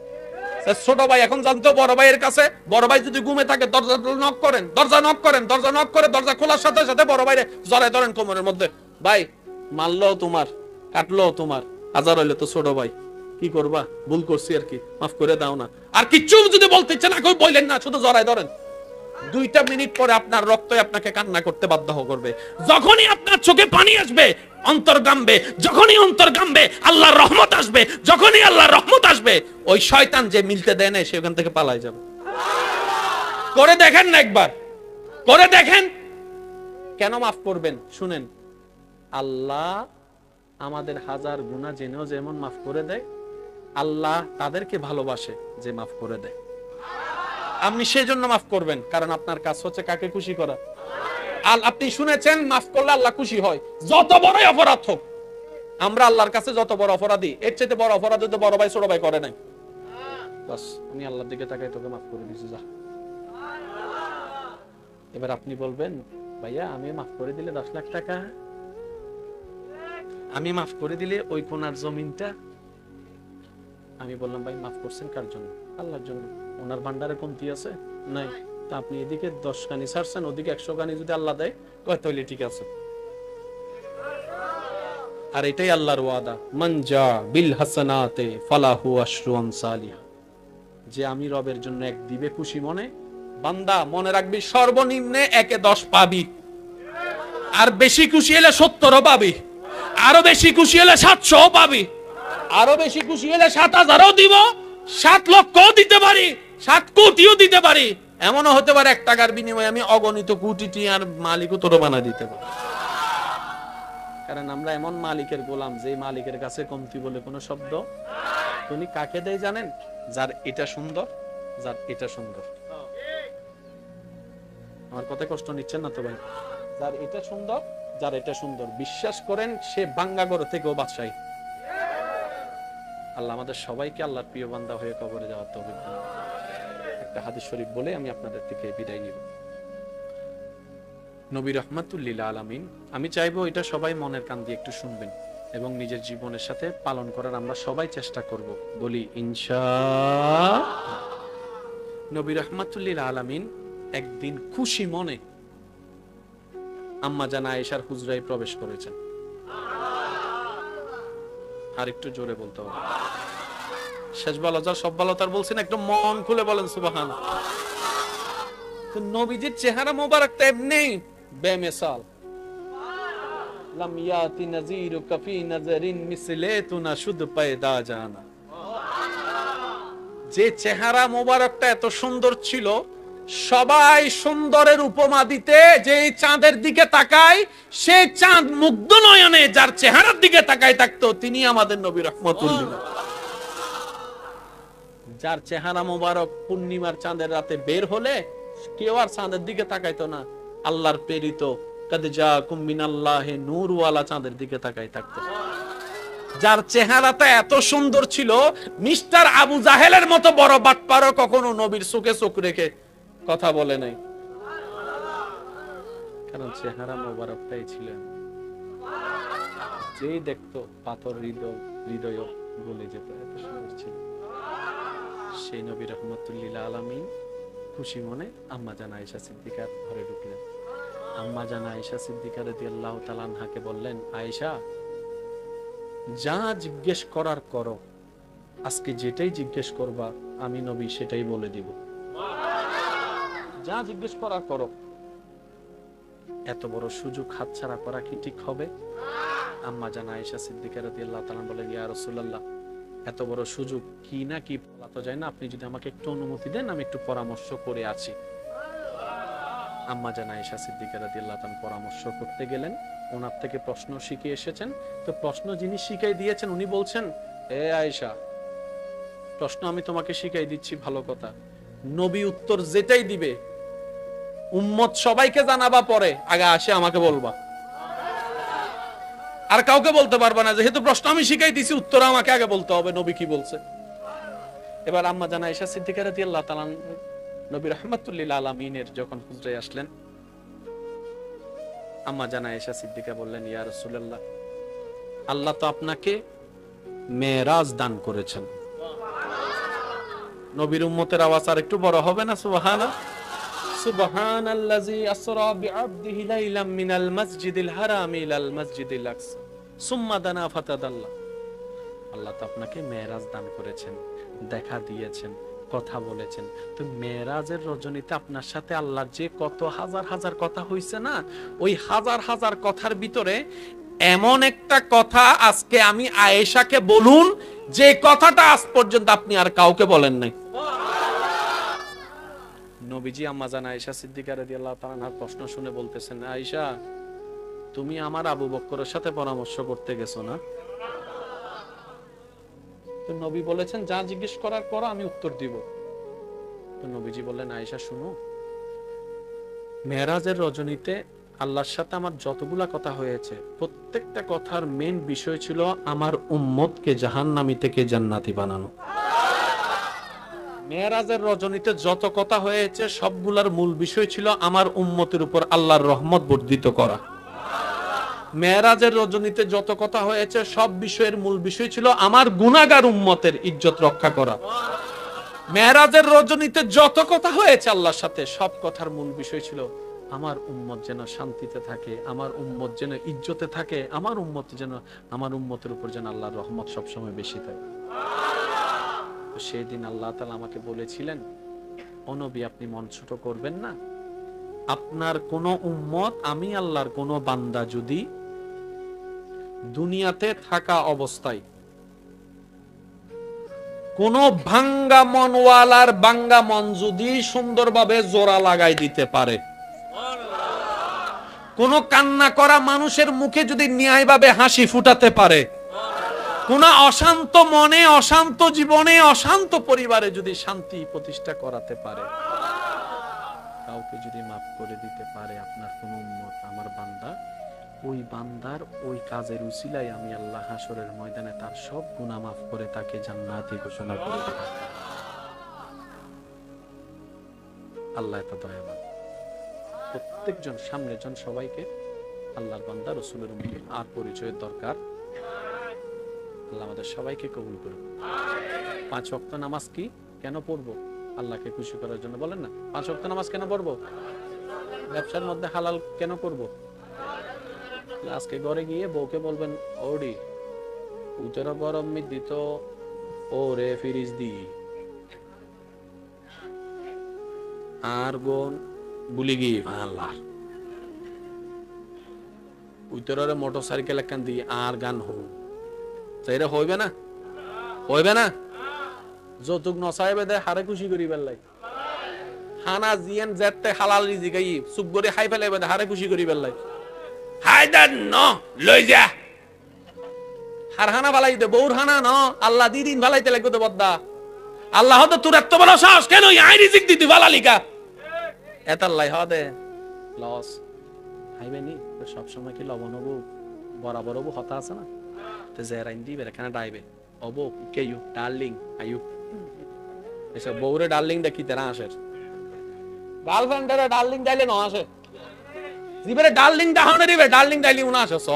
ছোট ভাই এখন জানতো বড় ভাইয়ের কাছে, বড় ভাই যদি ঘুমে থাকে দরজা নক করেন, দরজা নক করেন, দরজা নক করে দরজা খোলার সাথে সাথে বড় ভাইরে জড়ায় ধরেন কোমরের মধ্যে, ভাই মারলো তোমার, কাটলো তোমার, হাজার হইলে তো ছোট ভাই, কি করবা, ভুল করছি আর কি, মাফ করে দাও না। আর কিচ্ছু যদি বলতে ইচ্ছে না কই বললেন না, শুধু জড়ায় ধরেন। 2টা মিনিট পরে আপনার রক্তই আপনাকে কান্না করতে বাধ্য করবে। যখনই আপনার চোখে পানি আসবে, অন্তর গামবে, যখনই অন্তর গামবে আল্লাহর রহমত আসবে, যখনই আল্লাহর রহমত আসবে, ওই শয়তান যে মিলতে দেয় না সে ওখান থেকে পালায় যাবে। করে দেখেন না একবার, করে দেখেন। কেন মাফ করবেন শুনেন, আল্লাহ আমাদের হাজার গুনাহ জেনেও যেমন মাফ করে দেয়, আল্লাহ তাদেরকে ভালোবাসে যে মাফ করে দেয়। আপনি সেই জন্য মাফ করবেন, কারণ আপনার কাজ হচ্ছে কাকে খুশি করা। আপনি শুনেছেন মাফ করলে আল্লাহ খুশি হয়, যত বড়ই অপরাধ হোক। আমরা আল্লাহর কাছে যত বড় অপরাধী, এর চাইতে বড় অপরাধ তো বড় ভাই ছোট ভাই করে নাই। বাস আমি আল্লাহর দিকে তাকাই, তোকে মাফ করে দিয়েছি, যা। এবার আপনি বলবেন, ভাইয়া আমি মাফ করে দিলে 10 লাখ টাকা, আমি মাফ করে দিলে ওই কোনার জমিনটা। আমি বললাম, ভাই মাফ করছেন কার জন্য? আল্লাহর জন্য। ওনার ভান্ডারে কমতি আছে নাই, তা আপনি এদিকে 10 কানি ছাড়ছেন, ওদিকে 100 কানি যদি আল্লাহ দেয়, কয় তাহলে ঠিক আছে। আর এটাই আল্লাহর ওয়াদা, মান জা বিল হাসানাতে ফালাহু আশরু আমসালিহা, যে আমি রবের জন্য 1 দিবে খুশি মনে, বান্দা মনে রাখবি সর্বনিম্নে 1-এ 10 পাবি, আর বেশি খুশি হলে 70ও পাবি, আরো বেশি খুশি হলে 700ও পাবি, আরো বেশি খুশি হলে 7000ও দিব, 7 লক্ষও দিতে পারি, 7 কোটিও দিতে পারি। এমনও হতে পারে 1 টাকার বিনিময়ে আমি অগণিত কোটি আর মালিকও তোর বানা দিতে পারি। কারণ আমরা এমন মালিকের গোলাম, যে মালিকের কাছে কমতি বলে কোনো শব্দ। তুমি কাকে দেয় জানেন? যার এটা সুন্দর, যার এটা সুন্দর। আমার কথা কষ্ট নিচ্ছেন না তো ভাই? যার এটা সুন্দর, যার এটা সুন্দর, বিশ্বাস করেন সে বাঙ্গাগর থেকেও বাদশাহী। আল্লাহ আমাদের সবাইকে আল্লাহর প্রিয় বান্দা হয়ে কবরে যাওয়ার তৌফিক দান। একটা হাদিস শরীফ বলে আমি আপনাদের থেকে বিদায় নিব। নবী রাহমাতুল লিল আলামিন, আমি চাইবো এটা সবাই মনের কান দিয়ে একটু শুনবেন এবং নিজের জীবনের সাথে পালন করার আমরা সবাই চেষ্টা করব। বলি ইনশাআল্লাহ। নবী রাহমাতুল লিল আলামিন একদিন খুশি মনে আম্মা জান আয়েশার হুজরায় প্রবেশ করেছেন। আর একটু জোরে বলতে হবে। শেষ ভালো যার সব ভালো তার বলছেন, একটু মন খুলে বলেন সুবহানাল্লাহ। তো নবীজির চেহারা মোবারকটা এমনি বেমিসাল। লাম ইয়াতি নাযীরু কাফি নাযারিন মিসলে তুনা শুদ পয়দা জানা। যে চেহারা মোবারকটা এত সুন্দর ছিল, সবাই সুন্দরের উপমা দিতে যে চাঁদের দিকে তাকায়, সে চাঁদ মুগ্ধ নয়নে যার চেহারার দিকে তাকায় থাকতো, তিনি আমাদের নবী রাহমাতুল্লাহ। যার চেহারা মোবারক পূর্ণিমার চাঁদের রাতে বের হলে কেউ আর চাঁদের দিকে তাকাইতো না, আল্লাহর প্রেরিত কাদ জাকুম মিনাল্লাহি নূর ওয়ালা চাঁদের দিকে তাকাই থাকতো। যার চেহারাটা এত সুন্দর ছিল, মিস্টার আবু জাহেলের মতো বড় বাটপারও কখনো নবীর চোখে চোখ রেখে কথা বলে নাই, কারণ চেহারা মোবারকটাই ছিল। যেই দেখতো পাথর হৃদয় গলে যেত, এত সুন্দর ছিল। সেই নবী রাহমাতুল লিল আলামিন খুশি মনে আম্মা জান আয়েশা সিদ্দিকার ঘরে ঢুকলেন। আম্মা জান আয়েশা সিদ্দিকা রাদিয়াল্লাহু তাআলা আনহাকে বললেন, আয়েশা যা জিজ্ঞেস করার করো, আজকে যেটাই জিজ্ঞেস করবা আমি নবী সেটাই বলে দিব। যা জিজ্ঞেস করার করো। এত বড় সুযোগ হাতছাড়া করা কি ঠিক হবে? আম্মা জান আয়েশা সিদ্দিকা রাদিয়াল্লাহু তাআলা বলেন, ইয়া রাসূলুল্লাহ, এত বড় সুযোগ কি না কি বলা তো যায় না, আপনি যদি আমাকে একটু অনুমতি দেন আমি একটু পরামর্শ করে আছি। আম্মা জান আয়েশা সিদ্দিকা রাদিয়াল্লাহু তাআলা পরামর্শ করতে গেলেন, ওনার থেকে প্রশ্ন শিখে এসেছেন। তো প্রশ্ন যিনি শিখাই দিয়েছেন উনি বলছেন, এ আয়েশা, প্রশ্ন আমি তোমাকে শিখাই দিচ্ছি, ভালো কথা, নবী উত্তর যেটাই দিবে উম্মত সবাইকে জানাবা, পরে আগে আসে আমাকে বলবা, আর কাউকে বলতে পারবা না, যেহেতু প্রশ্ন আমি শিখাই দিছি, উত্তর আমাকে আগে বলতে হবে নবী কি বলছে। এবার আম্মা জান আয়েশা সিদ্দিকা রাদিয়াল্লাহু তাআলা নবী রাহমাতুল লিল আলামিনের যখন হুজরায় আসলেন, আম্মা জান আয়েশা সিদ্দিকা বললেন, ইয়া রাসূলুল্লাহ, আল্লাহ তো আপনাকে মেরাজ দান করেছেন। নবীর উম্মতের আওয়াজ আর একটু বড় হবে না? সুবহানাল্লাহ, সুবহানাল্লাযী আসরা বিআবদিহি লাইলাম মিনাল মাসজিদিল হারাম ইলাল মাসজিদিল আকসা সুম্মা দানা ফাতাদাল্লা। আল্লাহ তো আপনাকে মেরাজ দান করেছেন, দেখা দিয়েছেন, কথা বলেছেন। তো মেরাজের রজনীতে আপনার সাথে আল্লাহর যে কত হাজার হাজার কথা হইছে না, ওই হাজার হাজার কথার ভিতরে এমন একটা কথা আজকে আমি আয়েশাকে বলুন, যে কথাটা আজ পর্যন্ত আপনি আর কাউকে বলেন নাই। নবীজি আম্মা জান আয়েশা সিদ্দিকা রাদিয়াল্লাহু তাআলার প্রশ্ন শুনে বলতেছেন, আয়েশা, তুমি আমার আবু বকরের সাথে পরামর্শ করতে গেছো না? তো নবী বলেছেন, যা জিজ্ঞেস করার পর আমি উত্তর দিব। তো নবীজি বললেন, আয়েশা শুনো, মেরাজের রজনীতে আল্লাহর সাথে আমার যতগুলা কথা হয়েছে, প্রত্যেকটা কথার মেইন বিষয় ছিল আমার উম্মতকে জাহান্নামী থেকে জান্নাতি বানানো। মেরাজের রজনীতে যত কথা হয়েছে সবগুলার মূল বিষয় ছিল আমার উম্মতের উপর আল্লাহর রহমত বর্ধিত করা। মেরাজের রজনীতে যত কথা হয়েছে সব বিষয়ের মূল বিষয় ছিল আমার গুনাহগার উম্মতের ইজ্জত রক্ষা করা। মেরাজের রজনীতে যত কথা হয়েছে আল্লাহর সাথে, সব কথার মূল বিষয় ছিল আমার উম্মত যেন শান্তিতে থাকে, আমার উম্মত যেন ইজ্জতে থাকে, আমার উম্মত যেন, আমার উম্মতের উপর যেন আল্লাহর রহমত সবসময় বেশি থাকে। তো সেই দিন আল্লাহ তাআলা আমাকে বলেছিলেন, ও নবী, আপনি মন ছোট করবেন না। আপনার কোন উম্মত, আমি আল্লাহর কোন বান্দা যদি দুনিয়াতে থাকা অবস্থায় কোন ভাঙ্গা মনওয়ালার ভাঙ্গা মন যদি সুন্দরভাবে জোড়া লাগাই দিতে পারে, কোন কান্না করা মানুষের মুখে যদি ন্যায়ভাবে হাসি ফুটাতে পারে, কোন অশান্ত মনে, অশান্ত জীবনে, অশান্ত পরিবারে যদি শান্তি প্রতিষ্ঠা করাতে পারে, কাউকে যদি মাফ করে দিতে পারে আপনার কোন উম্মত, আমার বান্দা, ওই বান্দার ওই কাজের উসিলায় আমি আল্লাহ হাসরের ময়দানে তার সব গুনাহ মাফ করে তাকে জান্নাতি ঘোষণা করে দেব। আল্লাহ এত দয়াবান। প্রত্যেকজন সামনের জন সবাইকে আল্লাহর বান্দা, রাসূলের উম্মত আর পরিচয়ের দরকার। আল্লাহ আমাদের সবাইকে কবুল করুন। 5 ওয়াক্ত নামাজ কি কেন পড়বো? আল্লাহকে খুশি করার জন্য। বলেন না, 5 ওয়াক্ত নামাজ কেন পড়বো? ব্যবসার মধ্যে হালাল কেন করব? আজকে ঘরে গিয়ে বউকে বলবেন, ওডি উতের গরম মি দিত ওরে ফিরিজ দি আর গোন বুলি গিয়ে আল্লাহ উতের মোটরসাইকেল একখান দি আর গান হো, সেইটা হইবে না, হইবে না। যৌতুক নসাইবে দে হারে খুশি করি বেলাই, হানা জিয়েন জেতে হালাল রিজিক আই চুপ করে খাই ফেলাইবে দে হারে খুশি করি বেলাই। হায়দার ন লই যা হার হানা ফালাই দে, বউর হানা ন আল্লাহ দিদিন ফালাইতে লাগবে তো বদ্দা। আল্লাহ তো তোর এত বড় সাহস কেন আই রিজিক দিতি ফালালিকা এতাল্লাই হদে লস খাইবে নি। সব সময় কি লবণ হবো বরাবর হবো হতা আছে না, তো জেরাইন দিবে এখানে ডাইবে অবো কে ইউ ডার্লিং আইউ এসব বউরে ডার্লিং দেখি তেরা আসে, গার্লফ্রেন্ডের ডার্লিং ডাইলে ন আসে, জিবেরে ডার্লিং দাহনে দিবে ডার্লিং ডাইলি উনা আসে স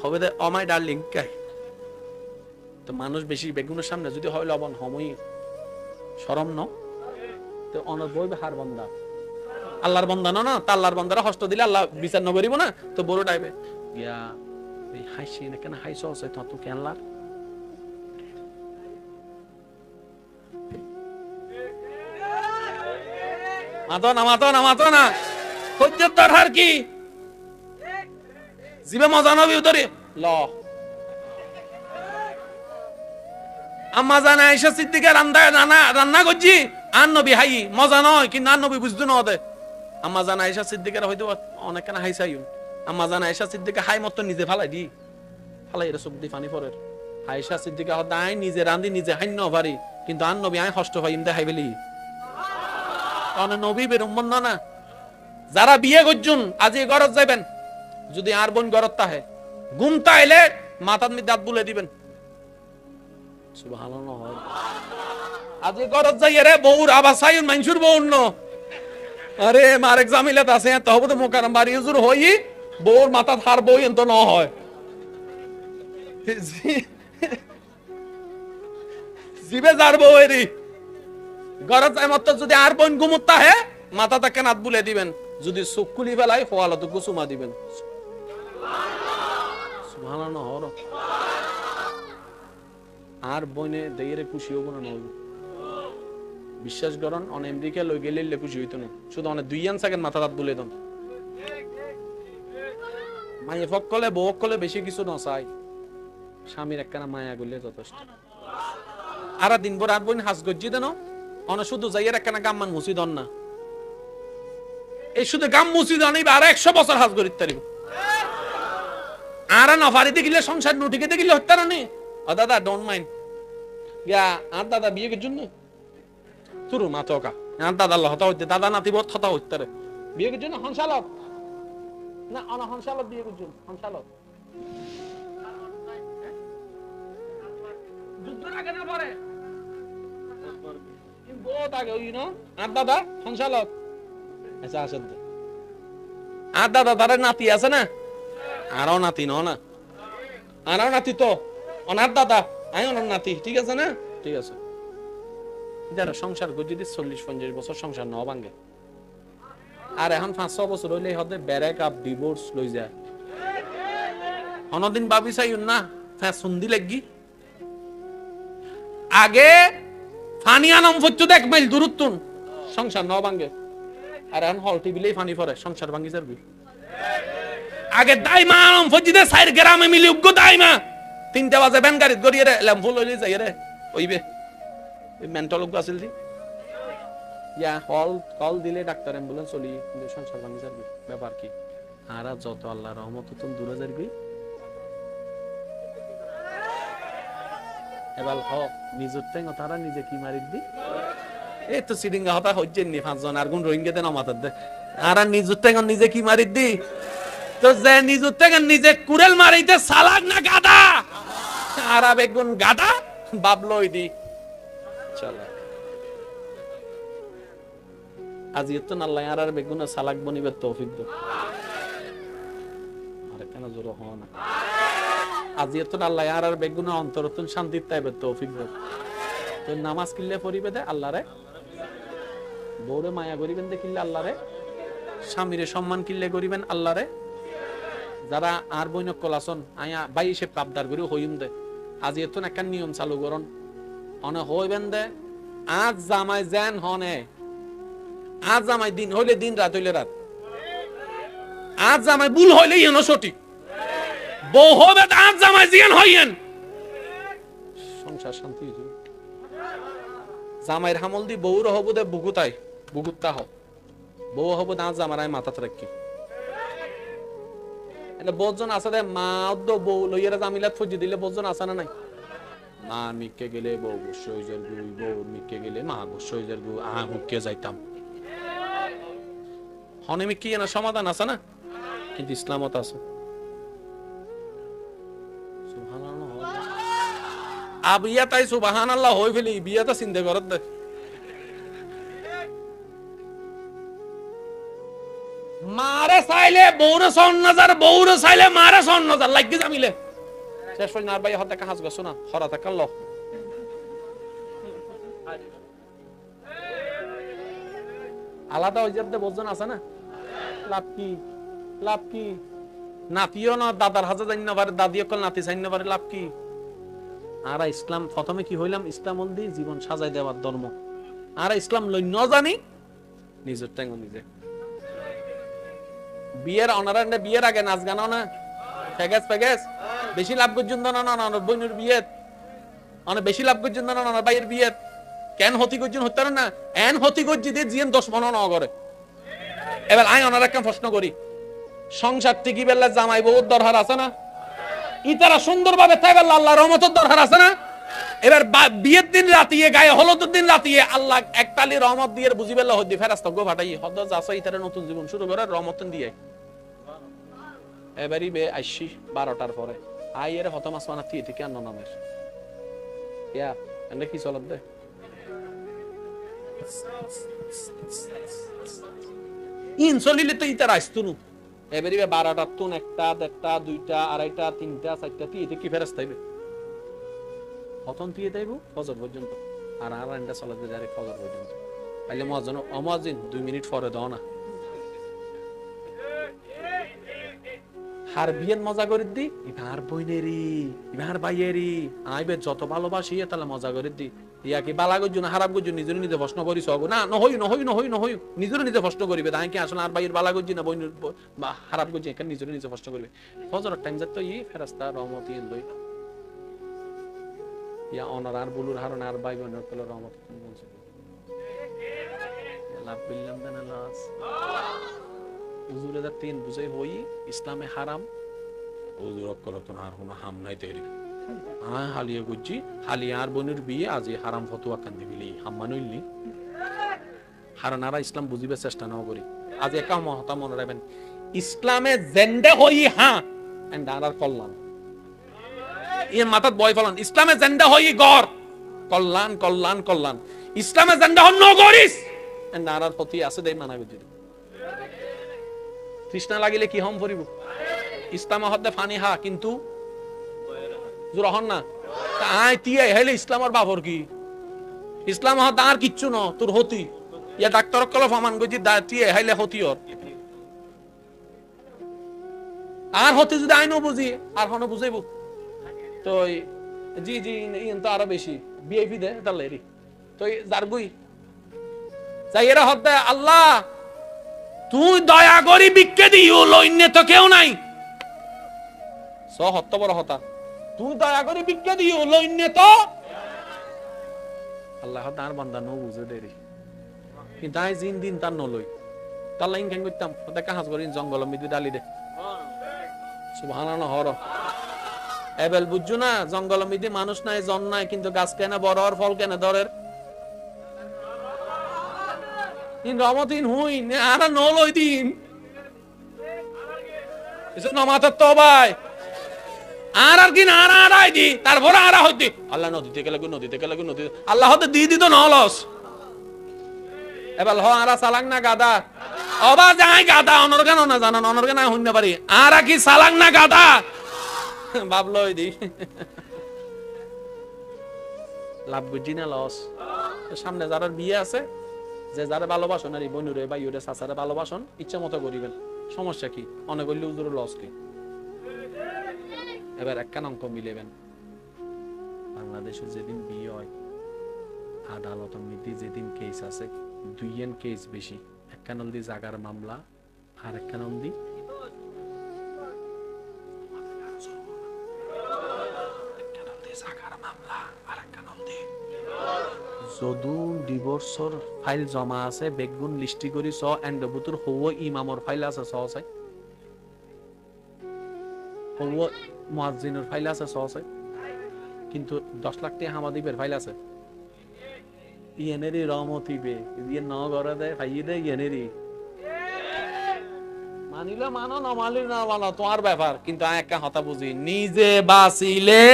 হবে দে ও মাই ডার্লিং কে। তো মানুষ বেশি বেগুনের সামনে যদি হয় লবণ হমই শরম ন, তো অনর বইবে হার বন্দা আল্লাহর বন্দা না, তা আল্লাহর বন্দারা হস্ত দিলে আল্লাহ বিচার না করিব না, তো বড় ডাইবে গিয়া এই হাইছি না কেন হাইছ আছে তো তুই কেন লার মাতো না সহ্যের দরকার কি? জিবে মজা নবী উদরে ল আম্মা জানা আয়েশা সিদ্দিকা রান্না করছি আর নবী হাই মজা নয় কিন্তু আর নবী বুঝতো না ওদের আম্মা জানা আয়েশা সিদ্দিকার হয়তো অনেক কেন হাই চাইও আম্মা জানা আয়েশা সিদ্দিকা হাই মত নিজে ফালাই এর চোখ দি পানি পড়ে আয়েশা সিদ্দিকা হদাই নিজে রান্ধি নিজে হাই ন পারি কিন্তু আর নবী আয় কষ্ট হয় ইমদে হাই বেলি কারণ নবী বেরম্বন না যারা বিয়ে করছুন আজ এই গরজ যাইবেন যদি আর বোন গরত তাহে ঘুমতা এলে মাথার মধ্যে দাঁত বুলে দিবেন সুবহানাল্লাহ আজ এই গরজ যাই রে বউর আবার সাইন মানসুর বউ ন আরে মারেক জামিলাত আছে তহবত মোকাররম বাড়ি হুজুর হই বউর মাথা থার বউ এত ন হয় জিবে যার বউ এরি গরজ যাই মত যদি আর বোন ঘুমতা হে মাথা তাকে নাত বুলে দিবেন যদি চোখ খুলি ফেলাই ফোয়ালত গুসুমা দিবেন সুবহানাল্লাহ আর বইনে দেইরে খুশি হবো না নয় বিশ্বাস করুন অন আমেরিকা লই গেলে খুশি হইতো না শুধু অনেক 2 সেকেন্ড মাথা দাঁত বুলে দেন মায়ে ফকলে বকলে বেশি কিছু না চাই স্বামীর একখানা মায়া গলে যথেষ্ট আর দিন ভর আর বইন হাস গজ্জি দেন অন শুধু যাইয়ের একখানা গাম্মান মুসি দন না এই শুধু গাম মুসি দন আর 100 বছর হাস করিতে পারিব আর নফারিতে গেলে সংসার নুটিকে গেলে হত্যা না নি ও দাদা ডোন্ট মাইন্ড ইয়া আর দাদা বিয়ের জন্য তুরু মাতকা আর দাদা হতা হইতে দাদা নাতি বহুত হতা হইতে রে বিয়ের জন্য হনসালত না অন হনসালত বিয়ের জন্য হনসালত যুদ্ধের আগে না পরে বহুত আগে হই না আর দাদা হনসালত আচ্ছা আসদ আর দাদা তার নাতি আছে না আরও নাতি না আরও নাতি তো অনার দাদা আই অনার নাতি ঠিক আছে না ঠিক আছে যারা সংসার করে যদি 40-50 বছর সংসার ন ভাঙে আর এখন 5-6 বছর হইলে হতে ব্রেক আপ ডিভোর্স লই যায় অনদিন ভাবি চাই না সুন্দি লাগি আগে ফানি আনম ফচ্চু দেখ মাইল দূরত্বন সংসার ন ভাঙে আর এখন হল টিভিলেই ফানি পড়ে সংসার ভাঙি যাবি আগে দাইমা আনম ফচ্চিতে সাইর গ্রামে মিলি উগ্গ দাইমা 3টা বাজে ভ্যান গাড়িত গড়িয়ে রে ল্যাম্প লইলে যাই রে ওইবে মেন্টাল উগ্গ আছিল দি ইয়া কল দিলে ডাক্তার অ্যাম্বুলেন্স চলি কিন্তু সংসার ভাঙি যাবি ব্যাপার কি আর যত আল্লাহর রহমত তুমি দূরে যাবি এবার হ নিজের টেঙ্গ তারা নিজে কি মারি দি এই তো সিডিঙ্গা হতা হইছেন নি 5 জন আর গুণ রোহিঙ্গা দেন আমাদের দে আর নিজের টেঙ্গ নিজে কি মারি দি তো যে নিজের টেঙ্গ নিজে কুড়েল মারিতে সালাক না গাদা আর বেগুন গাদা বাবলই দি চলো আজ তো আল্লাহ আর বেগুন সালাক বনিবে তৌফিক দাও আরে কেন জোর হও না আজ তো আল্লাহ আর বেগুন অন্তরতন শান্তি তাইবে তৌফিক দাও তো নামাজ কিল্লে পড়িবে দে আল্লাহরে বউরে মায়া করিবেন দে কিল্লে আল্লাহরে স্বামীরে সম্মান কিল্লে করিবেন আল্লাহরে যারা আর বইনক কলাসন আয়া বাই সে পাবদার করে হইম দে আজ এত একটা নিয়ম চালু করন অনে হইবেন দে আজ জামাই যেন হনে আজ জামাই দিন হইলে দিন রাত হইলে রাত আজ জামাই ভুল হইলে ইয়েন সঠিক বউ হবে আজ জামাই জিয়ান হইয়েন সংসার শান্তি হইবে জামাইর হামল দি বউর হব দে বুগুতা হ বউ হব আজ জামারাই মাথাত রাখি এটা বহুজন আছে দে মা বউ লইয়ারা জামিলাত ফজি দিলে বহুজন আছে না নাই মা মিকে গেলে বউ বসই যারগু বউ মিকে গেলে মা বসই যারগু হুকে যাইতাম হনে মিকি না সমাধান আছে না কিন্তু ইসলামত আছে সুবহানাল্লাহ আবিয়া তাই সুবহানাল্লাহ হই ফেলি বিয়াটা চিন্তা করত দে মারে চাইলে বউরে সন নজর বউরে চাইলে মারে সন নজর লাগি জামিলে শেষ হই না ভাই হতে কাজ গছ না খরাতা কাল আলাদা হই যাবে বজন আছে না লাভ কি নাতিও না দাদার হাজা জানি না পারে দাদিও কল নাতি জানি না পারে লাভ কি আর ইসলাম প্রথমে কি হইলাম ইসলাম দি জীবন সাজাই দেওয়ার ধর্ম আর ইসলাম লই ন জানি নিজের টাঙ্গ নিজে বিয়ের অনারান্ডে বিয়ের আগে নাচ গানও না ফেগেস ফেগেস বেশি লাভ করছেন না না না বইনের বিয়ে অনেক বেশি লাভ করছেন না না ভাইয়ের বিয়ে কেন হতি করছেন হতে না এন হতি করছি দিয়ে জিয়ান 10 মন না করে। এবার আই ওনার একটা প্রশ্ন করি, সংসার টিকি বেলা জামাই বহুত দরকার আছে না? ইতারা সুন্দরভাবে তাই বেলা আল্লাহ রহমতের দরকার আছে না? এবার বিয়ের দিন রাতিয়ে গায়ে হলুদের দিন রাতিয়ে আল্লাহ একতালি রহমত দিয়ে বুঝি বেলা হদি ফেরাস্তা গো ফাটাই হদ যাচ্ছে ইতারা নতুন জীবন শুরু করে রহমত দিয়ে। এবারই বে আইসি 12টার পরে আইয়ের হত মাস মানা তিয়ে থেকে আন্ন নামের ইয়া এনে কি চলত দে ইন চলিলে তো ইতার আসতুনু এবারই বে 12টার তুন একটা দেড়টা দুইটা আড়াইটা তিনটা চারটা তিয়ে থেকে ফেরাস্তা হইবে হতন তিয়ে দেব ফজর পর্যন্ত আর আর এন্ডা চলাতে যারে ফজর পর্যন্ত তাইলে মুয়াজ্জিন মুয়াজ্জিন 2 মিনিট পরে দাও না হার বিয়ের মজা করে দি ইভার বইনেরি ইভার ভাইয়েরি আইবে যত ভালোবাসি তাহলে মজা করে দি ইয়া কি বালা গজ্জু না খারাপ গজ্জু নিজের নিজে প্রশ্ন করিস না নহই নহই নহই নহই নিজের নিজে প্রশ্ন করিবে তাই কি আসলে আর ভাইয়ের বালা গজ্জি না বইনের খারাপ গজ্জি এখানে নিজের নিজে প্রশ্ন করিবে ফজরের টাইম যত ই ফেরেশতা রহমতি লই ইয়া অনার আর বুলুর হারন আর ভাই বোনের কল রহমত বলছে লাভ বিল্লাম দেনা লাস হুজুরে দা তিন বুঝাই হই ইসলামে হারাম হুজুর অকল তো আর কোনো হাম নাই তৈরি হালিয়া গুজি হালিয়া আর বোনের বিয়ে আজ হারাম ফতোয়া কান দিবিলি হাম্মানুইলি হারানারা ইসলাম বুঝিবে চেষ্টা নাও করি আজ একা মহতা মনে রাখবেন ইসলামে জেন্ডে হই হ্যাঁ এন্ড আর কল্যাণ এর মাথাত বয় ফলান ইসলামে জেন্ডে হই গর কল্যাণ কল্যাণ কল্যাণ ইসলামে জেন্ডে হন নগরিস এন্ড আর ফতি আছে দেই মানাবে দিদি তৃষ্ণা লাগিলে কি হম পড়িব ইসলাম হদ্দে ফানি হা কিন্তু জোরহন না আই তিয়া হেলে ইসলামের বাবর কি ইসলাম হদ আর কিচ্ছু ন তোর হতি ইয়া ডাক্তার কল ফমান গজি তিয়া হেলে হতিয়র আর হতে যদি আইনো বুঝি আর হন বুঝাইব তো জি জি ইন তো আরো বেশি বিআইপি দে তালেরি তো জারগুই যাই এরা হদ্দে আল্লাহ তুই দয়া করি বিক্কে দিও লইনে তো কেউ নাই স হত্ত বড় হতা তুই দয়া করি বিক্কে দিও লইনে তো আল্লাহ তার বান্দা নো বুঝে দেরি কিন্তু আই জিন দিন তার নলই তার লাইন কেন করতাম ওটা কাজ করি জঙ্গল মিদি ডালি দে সুবহানাল্লাহ হর এবেল বুঝছো না জঙ্গল মিদি মানুষ নাই জন নাই কিন্তু গাছ কেন বড় আর ফল কেন ধরের ইন রহমতিন হুই নে আর নলই দিন এসে নমাত তবাই আর আর কি না আর আই দি তারপর আর হইতি আল্লাহ নদীতে গেলে নদীতে গেলে নদী আল্লাহ হতে দি দি তো নলস এবার হ আর সালাং না গাদা অবা যাই গাদা অনর কেন না জানান অনর কেন হইতে পারি আর কি সালাং না গাদা ভাবলই দি লাভ বুঝি না লস সামনে যারা বিয়ে আছে যে যারা ভালোবাসন আর বনুরে বা ইউরে সাসারে ভালোবাসন ইচ্ছা মতো করিবেন সমস্যা কি অনেক হইলে উজুর লস কি এবার একখান অঙ্ক মিলেবেন বাংলাদেশের যেদিন বিয়ে হয় আদালতের মধ্যে যেদিন কেস আছে দুইয়েন কেস বেশি একখান হলদি জাগার মামলা আর একখান হলদি জাগার মামলা আর একখান হলদি যদু ডিভোর্সর ফাইল জমা আছে বেগুন লিস্টি করি স এন্ড বুতুর হও ইমামর ফাইল আছে স আছে হও মুয়াজ্জিনের ফাইল আছে স আছে কিন্তু 10 লাখ টাকা হামাদিবের ফাইল আছে ইয়েনেরি রহমতি বে ইয়ে ন করে দে ফাইয়ে দে ইয়েনেরি মানিলে মানো না মানিলে না মানো তোমার ব্যাপার কিন্তু আমি একটা কথা বুঝি নিজে বাঁচিলে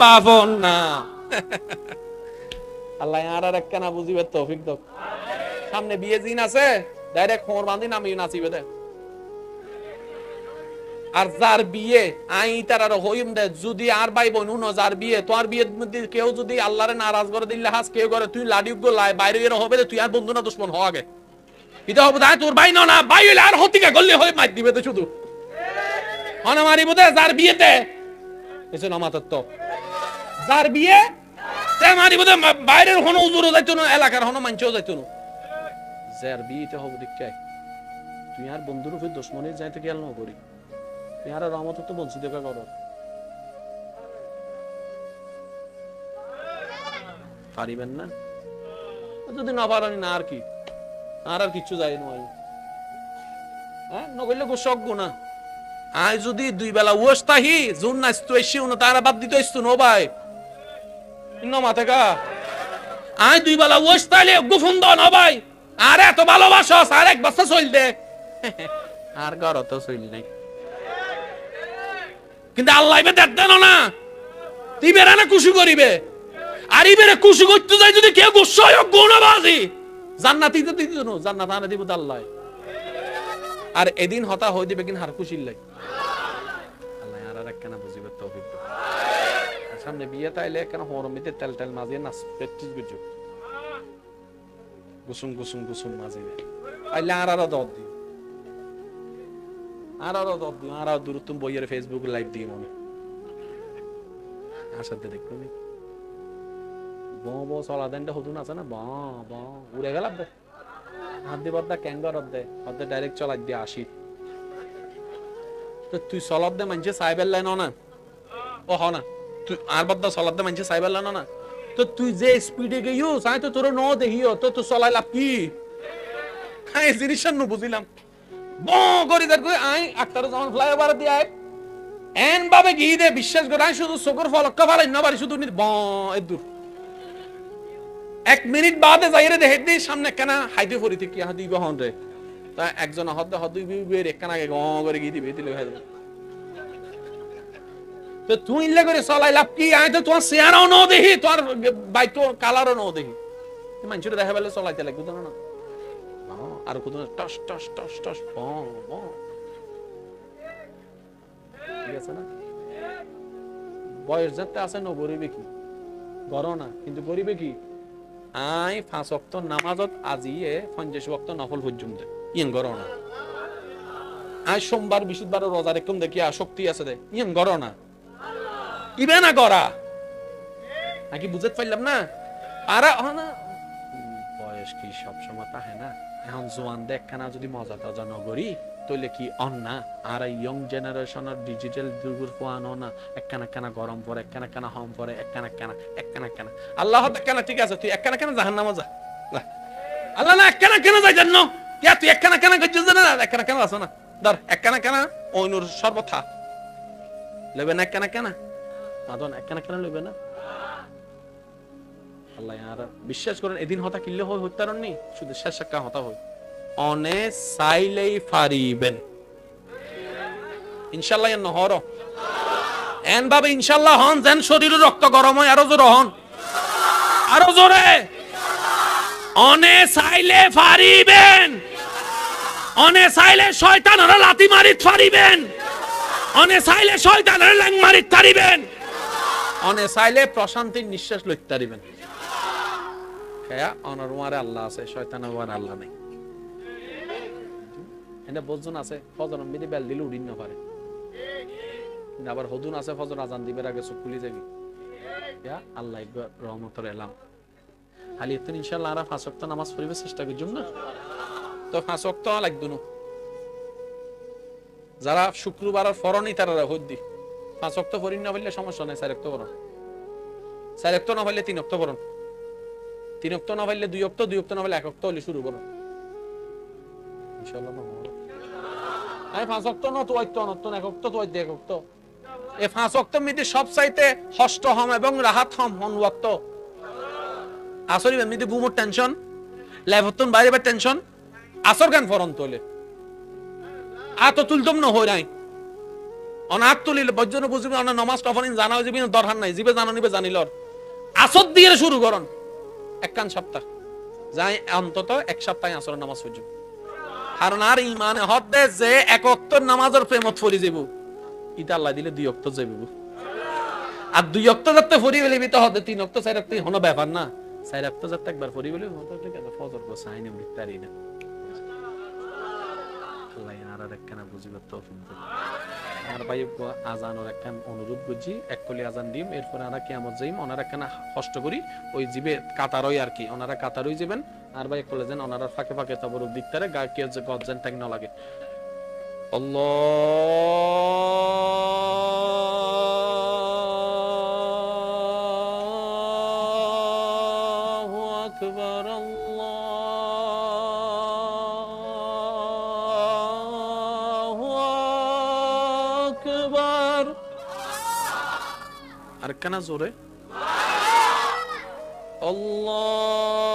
বাবন না আল্লাহ আর একটা না বুঝিবে তৌফিক দাও সামনে বিয়ে দিন আছে ডাইরেক্ট খবর বাঁধি নামি নাচিবে দে আর যার বিয়ে আই তার আর হইম দে যদি আর ভাই বোন ন যার বিয়ে তোর বিয়ে কেউ যদি আল্লাহরে নারাজ করে দিলে হাস কেউ করে তুই লাডিউ গো লাই বাইরে এর হবে তুই আর বন্ধু না দুশমন হওয়া আগে এটা হবে তাই তোর ভাই না ভাই হইলে আর হতিকা গল্লি হয়ে মার দিবে তো শুধু হনা মারিব দে যার বিয়েতে এসে নামাতত তো যার বিয়ে তে মারিব দে বাইরের হন উজুরও যাইতো না এলাকার হন মানছেও যাইতো না যার বিয়েতে হবে দেখে তুই আর বন্ধুর উপর দুশমনের যাইতে গেল না করি ইয়ার রহমত তো বলছি দেখা করো পারিবেন না যদি না পারেন না আর কি আর কিছু যায় নয় হ্যাঁ নগইলে গোসক গুনা আই যদি দুই বেলা ওস্তাহি জুন নাচতো এসে উনো তারা বাদ দিতে ইস্তু নো ভাই ইন্ন মাথা কা আই দুই বেলা ওস্তাইলে গুফুন দ না ভাই আর এত ভালোবাসা আর এক বছর চল দে আর ঘর তো চল নাই কিন্তু আল্লাহ ইবে দেন না তিবেরা না খুশি করিবে আর ইবেরে খুশি করতে যাই যদি কেউ গুসা হয় গুনাহবাজি জান্নাতি তো দিত না জান্নাত আনা দিব আল্লাহ আর এদিন হতা হই দিবে কিন হার খুশি লাই আল্লাহ আর একখানা বুঝিবে তৌফিক সামনে বিয়ে তাইলে একখানা হরমিতে তেল তেল মাঝে নাচ প্র্যাকটিস বুঝো গুসুম গুসুম গুসুম মাঝে আইলে আর দর দি আর দর দি আর দূর তুমি বইয়ের ফেসবুক লাইভ দি মনে আসাতে দেখো নি বো চলা দেনটা হতুন আছে না বা উড়ে গেল হাত দিয়ে বদ্দা ক্যাঙ্গার অর্ধে ডাইরেক্ট চলাই দিয়ে আসি তো তুই চলার দে মানছে সাইবেল লাইন না ও হ না তুই আর বদ্দা চলার দে মানছে সাইবেল লাইন না তো তুই যে স্পিডে গেইও সাই তো তোর ন দেখিও তো তুই চলাই লাভ কি খাই জিনিস নু বুঝিলাম ব করি দেখ আই আক্তার যখন ফ্লাইওভার দিয়ে আয় এন ভাবে গিয়ে দে বিশ্বাস করে আই শুধু চোখের ফলক্কা ফালাই না পারি শুধু ব এ দূর 1 মিনিট বাদে যাইরে দেখে দি সামনে কেনা হাইতে পড়িতে কি হাদি বহন রে তা একজন হদ্দে হদ্দুই বিবের একখানাকে গ করে গিয়ে দিবে দিলে হয়ে যাবে তো তুই ইল্লে করে চলাই লাভ কি আই তো তোমার চেহারাও ন দেখি তোর বাইক কালারও ন দেখি মানুষের দেখা পেলে চলাইতে লাগবে জানো না আর কত টস টস টস টস ঠিক আছে না বয়স যেতে আছে ন গরিবে কি গরো না কিন্তু গরিবে কি আই 5 ওয়াক্ত নামাজত আজিয়ে 50 ওয়াক্ত নফল পর্যন্ত ইন গরো না আই সোমবার বৃহস্পতিবার রোজা রেখম দেখি শক্তি আছে দে ইন গরো না ইবে না গরা নাকি বুঝতে পারলাম না আর না বয়স কি সব সময় তাহে না এখন জোয়ান দেখখানা যদি মজা তাজা নগরী তইলে কি অন্না আর ইয়ং জেনারেশনের ডিজিটাল দুর্গুর পোয়ানো না একখানা গরম পরে একখানা হম পরে একখানা আল্লাহ একখানা ঠিক আছে তুই একখানা জাহান্নামে যা আল্লাহ না একখানা যাই জান্ন ইয়া তুই একখানা করছিস না একখানা আছে না ধর একখানা ওইনুর সর্বথা লেবে না একখানা আদন একখানা লেবে না আল্লাহ আর বিশ্বাস করেন এদিন হতা কিল্লে হয় হত্যারণ নেই শুধু শেষ একটা হতা হয় অনে সাইলেই ফারিবেন ইনশাআল্লাহ এন হর এন ভাবে ইনশাআল্লাহ হন যেন শরীরের রক্ত গরম হয় আরো জোরে হন আরো জোরে অনে সাইলে ফারিবেন অনে সাইলে শয়তানরা লাথি মারি ফারিবেন অনে সাইলে শয়তানরা লাং মারি তারিবেন অনে সাইলে প্রশান্তির নিঃশ্বাস লইতে তারিবেন খেয়া অনরমারে আল্লাহ আছে শয়তানের ওয়ার আল্লাহ নাই এনে বলজন আছে ফজর মিদি বেল দিলে উড়িন না পারে আবার হদুন আছে ফজর আজান দিবের আগে চোখ খুলি যাবি ইয়া আল্লাহ রহমতের এলাম খালি এত ইনশাআল্লাহ আর 5 ওয়াক্ত নামাজ পড়িবে চেষ্টা করুন না তো 5 ওয়াক্ত লাগবে না যারা শুক্রবার আর ফরনি তারা হদ্দি 5 ওয়াক্ত পড়িন না বললে সমস্যা নাই 4 ওয়াক্ত পড়ুন 4 ওয়াক্ত না হইলে 3 ওয়াক্ত পড়ুন 3 ওয়াক্ত না হইলে 2 ওয়াক্ত 2 ওয়াক্ত না হইলে 1 ওয়াক্ত হইলে শুরু করুন ইনশাআল্লাহ আই 5 ওয়াক্ত না তো ওয়াক্ত না তো 1 ওয়াক্ত তো 1 ওয়াক্ত এই 5 ওয়াক্ত মিতে সব চাইতে হষ্ট হম এবং রাহাত হম হন ওয়াক্ত আসরি মিতে বুমুর টেনশন লাইভতন বাইরে বা টেনশন আসর গান ফরন তোলে আত তুলতম ন হই নাই অনাত তুলিল বজ্জন বুঝিবে অনা নামাজ তফানিন জানা হইবে দরকার নাই জিবে জানা নিবে জানিলর আসর দিয়ে শুরু করন একখান সপ্তাহ যাই অন্তত 1 সপ্তাহ আসর নামাজ পড়ব কারণ আর ঈমানে হদ্দে যে 1 ওয়াক্ত নামাজের প্রেমত পড়ি যাব ইতা আল্লাহ দিলে 2 ওয়াক্ত যাইব আর 2 ওয়াক্ত যাতে পড়ি বলিবি তো হদ্দে 3 ওয়াক্ত 4 ওয়াক্ত হনো ব্যাপার না 4 ওয়াক্ত যাতে একবার পড়ি বলি হতো ঠিক আছে ফজর কো সাইনে বিতারি না আল্লাহ এনারা একখানা বুঝিবে তৌফিক দেন আর ভাই আজানের একখান অনুরোধ বুঝি এক কলি আজান দিম এরপর আমরা কিয়ামত যাইম ওনারা একখানা কষ্ট করি ওই জিবে কাতারই আর কি ওনারা কাতারই যাবেন আর ভাই কলে যেন ওনারা ফাঁকে ফাঁকে তবরক দিকতারে গা কে যে গজ্জান টাক না লাগে আল্লাহু আকবার, আল্লাহু আকবার। আর কানা জোরে আল্লাহ।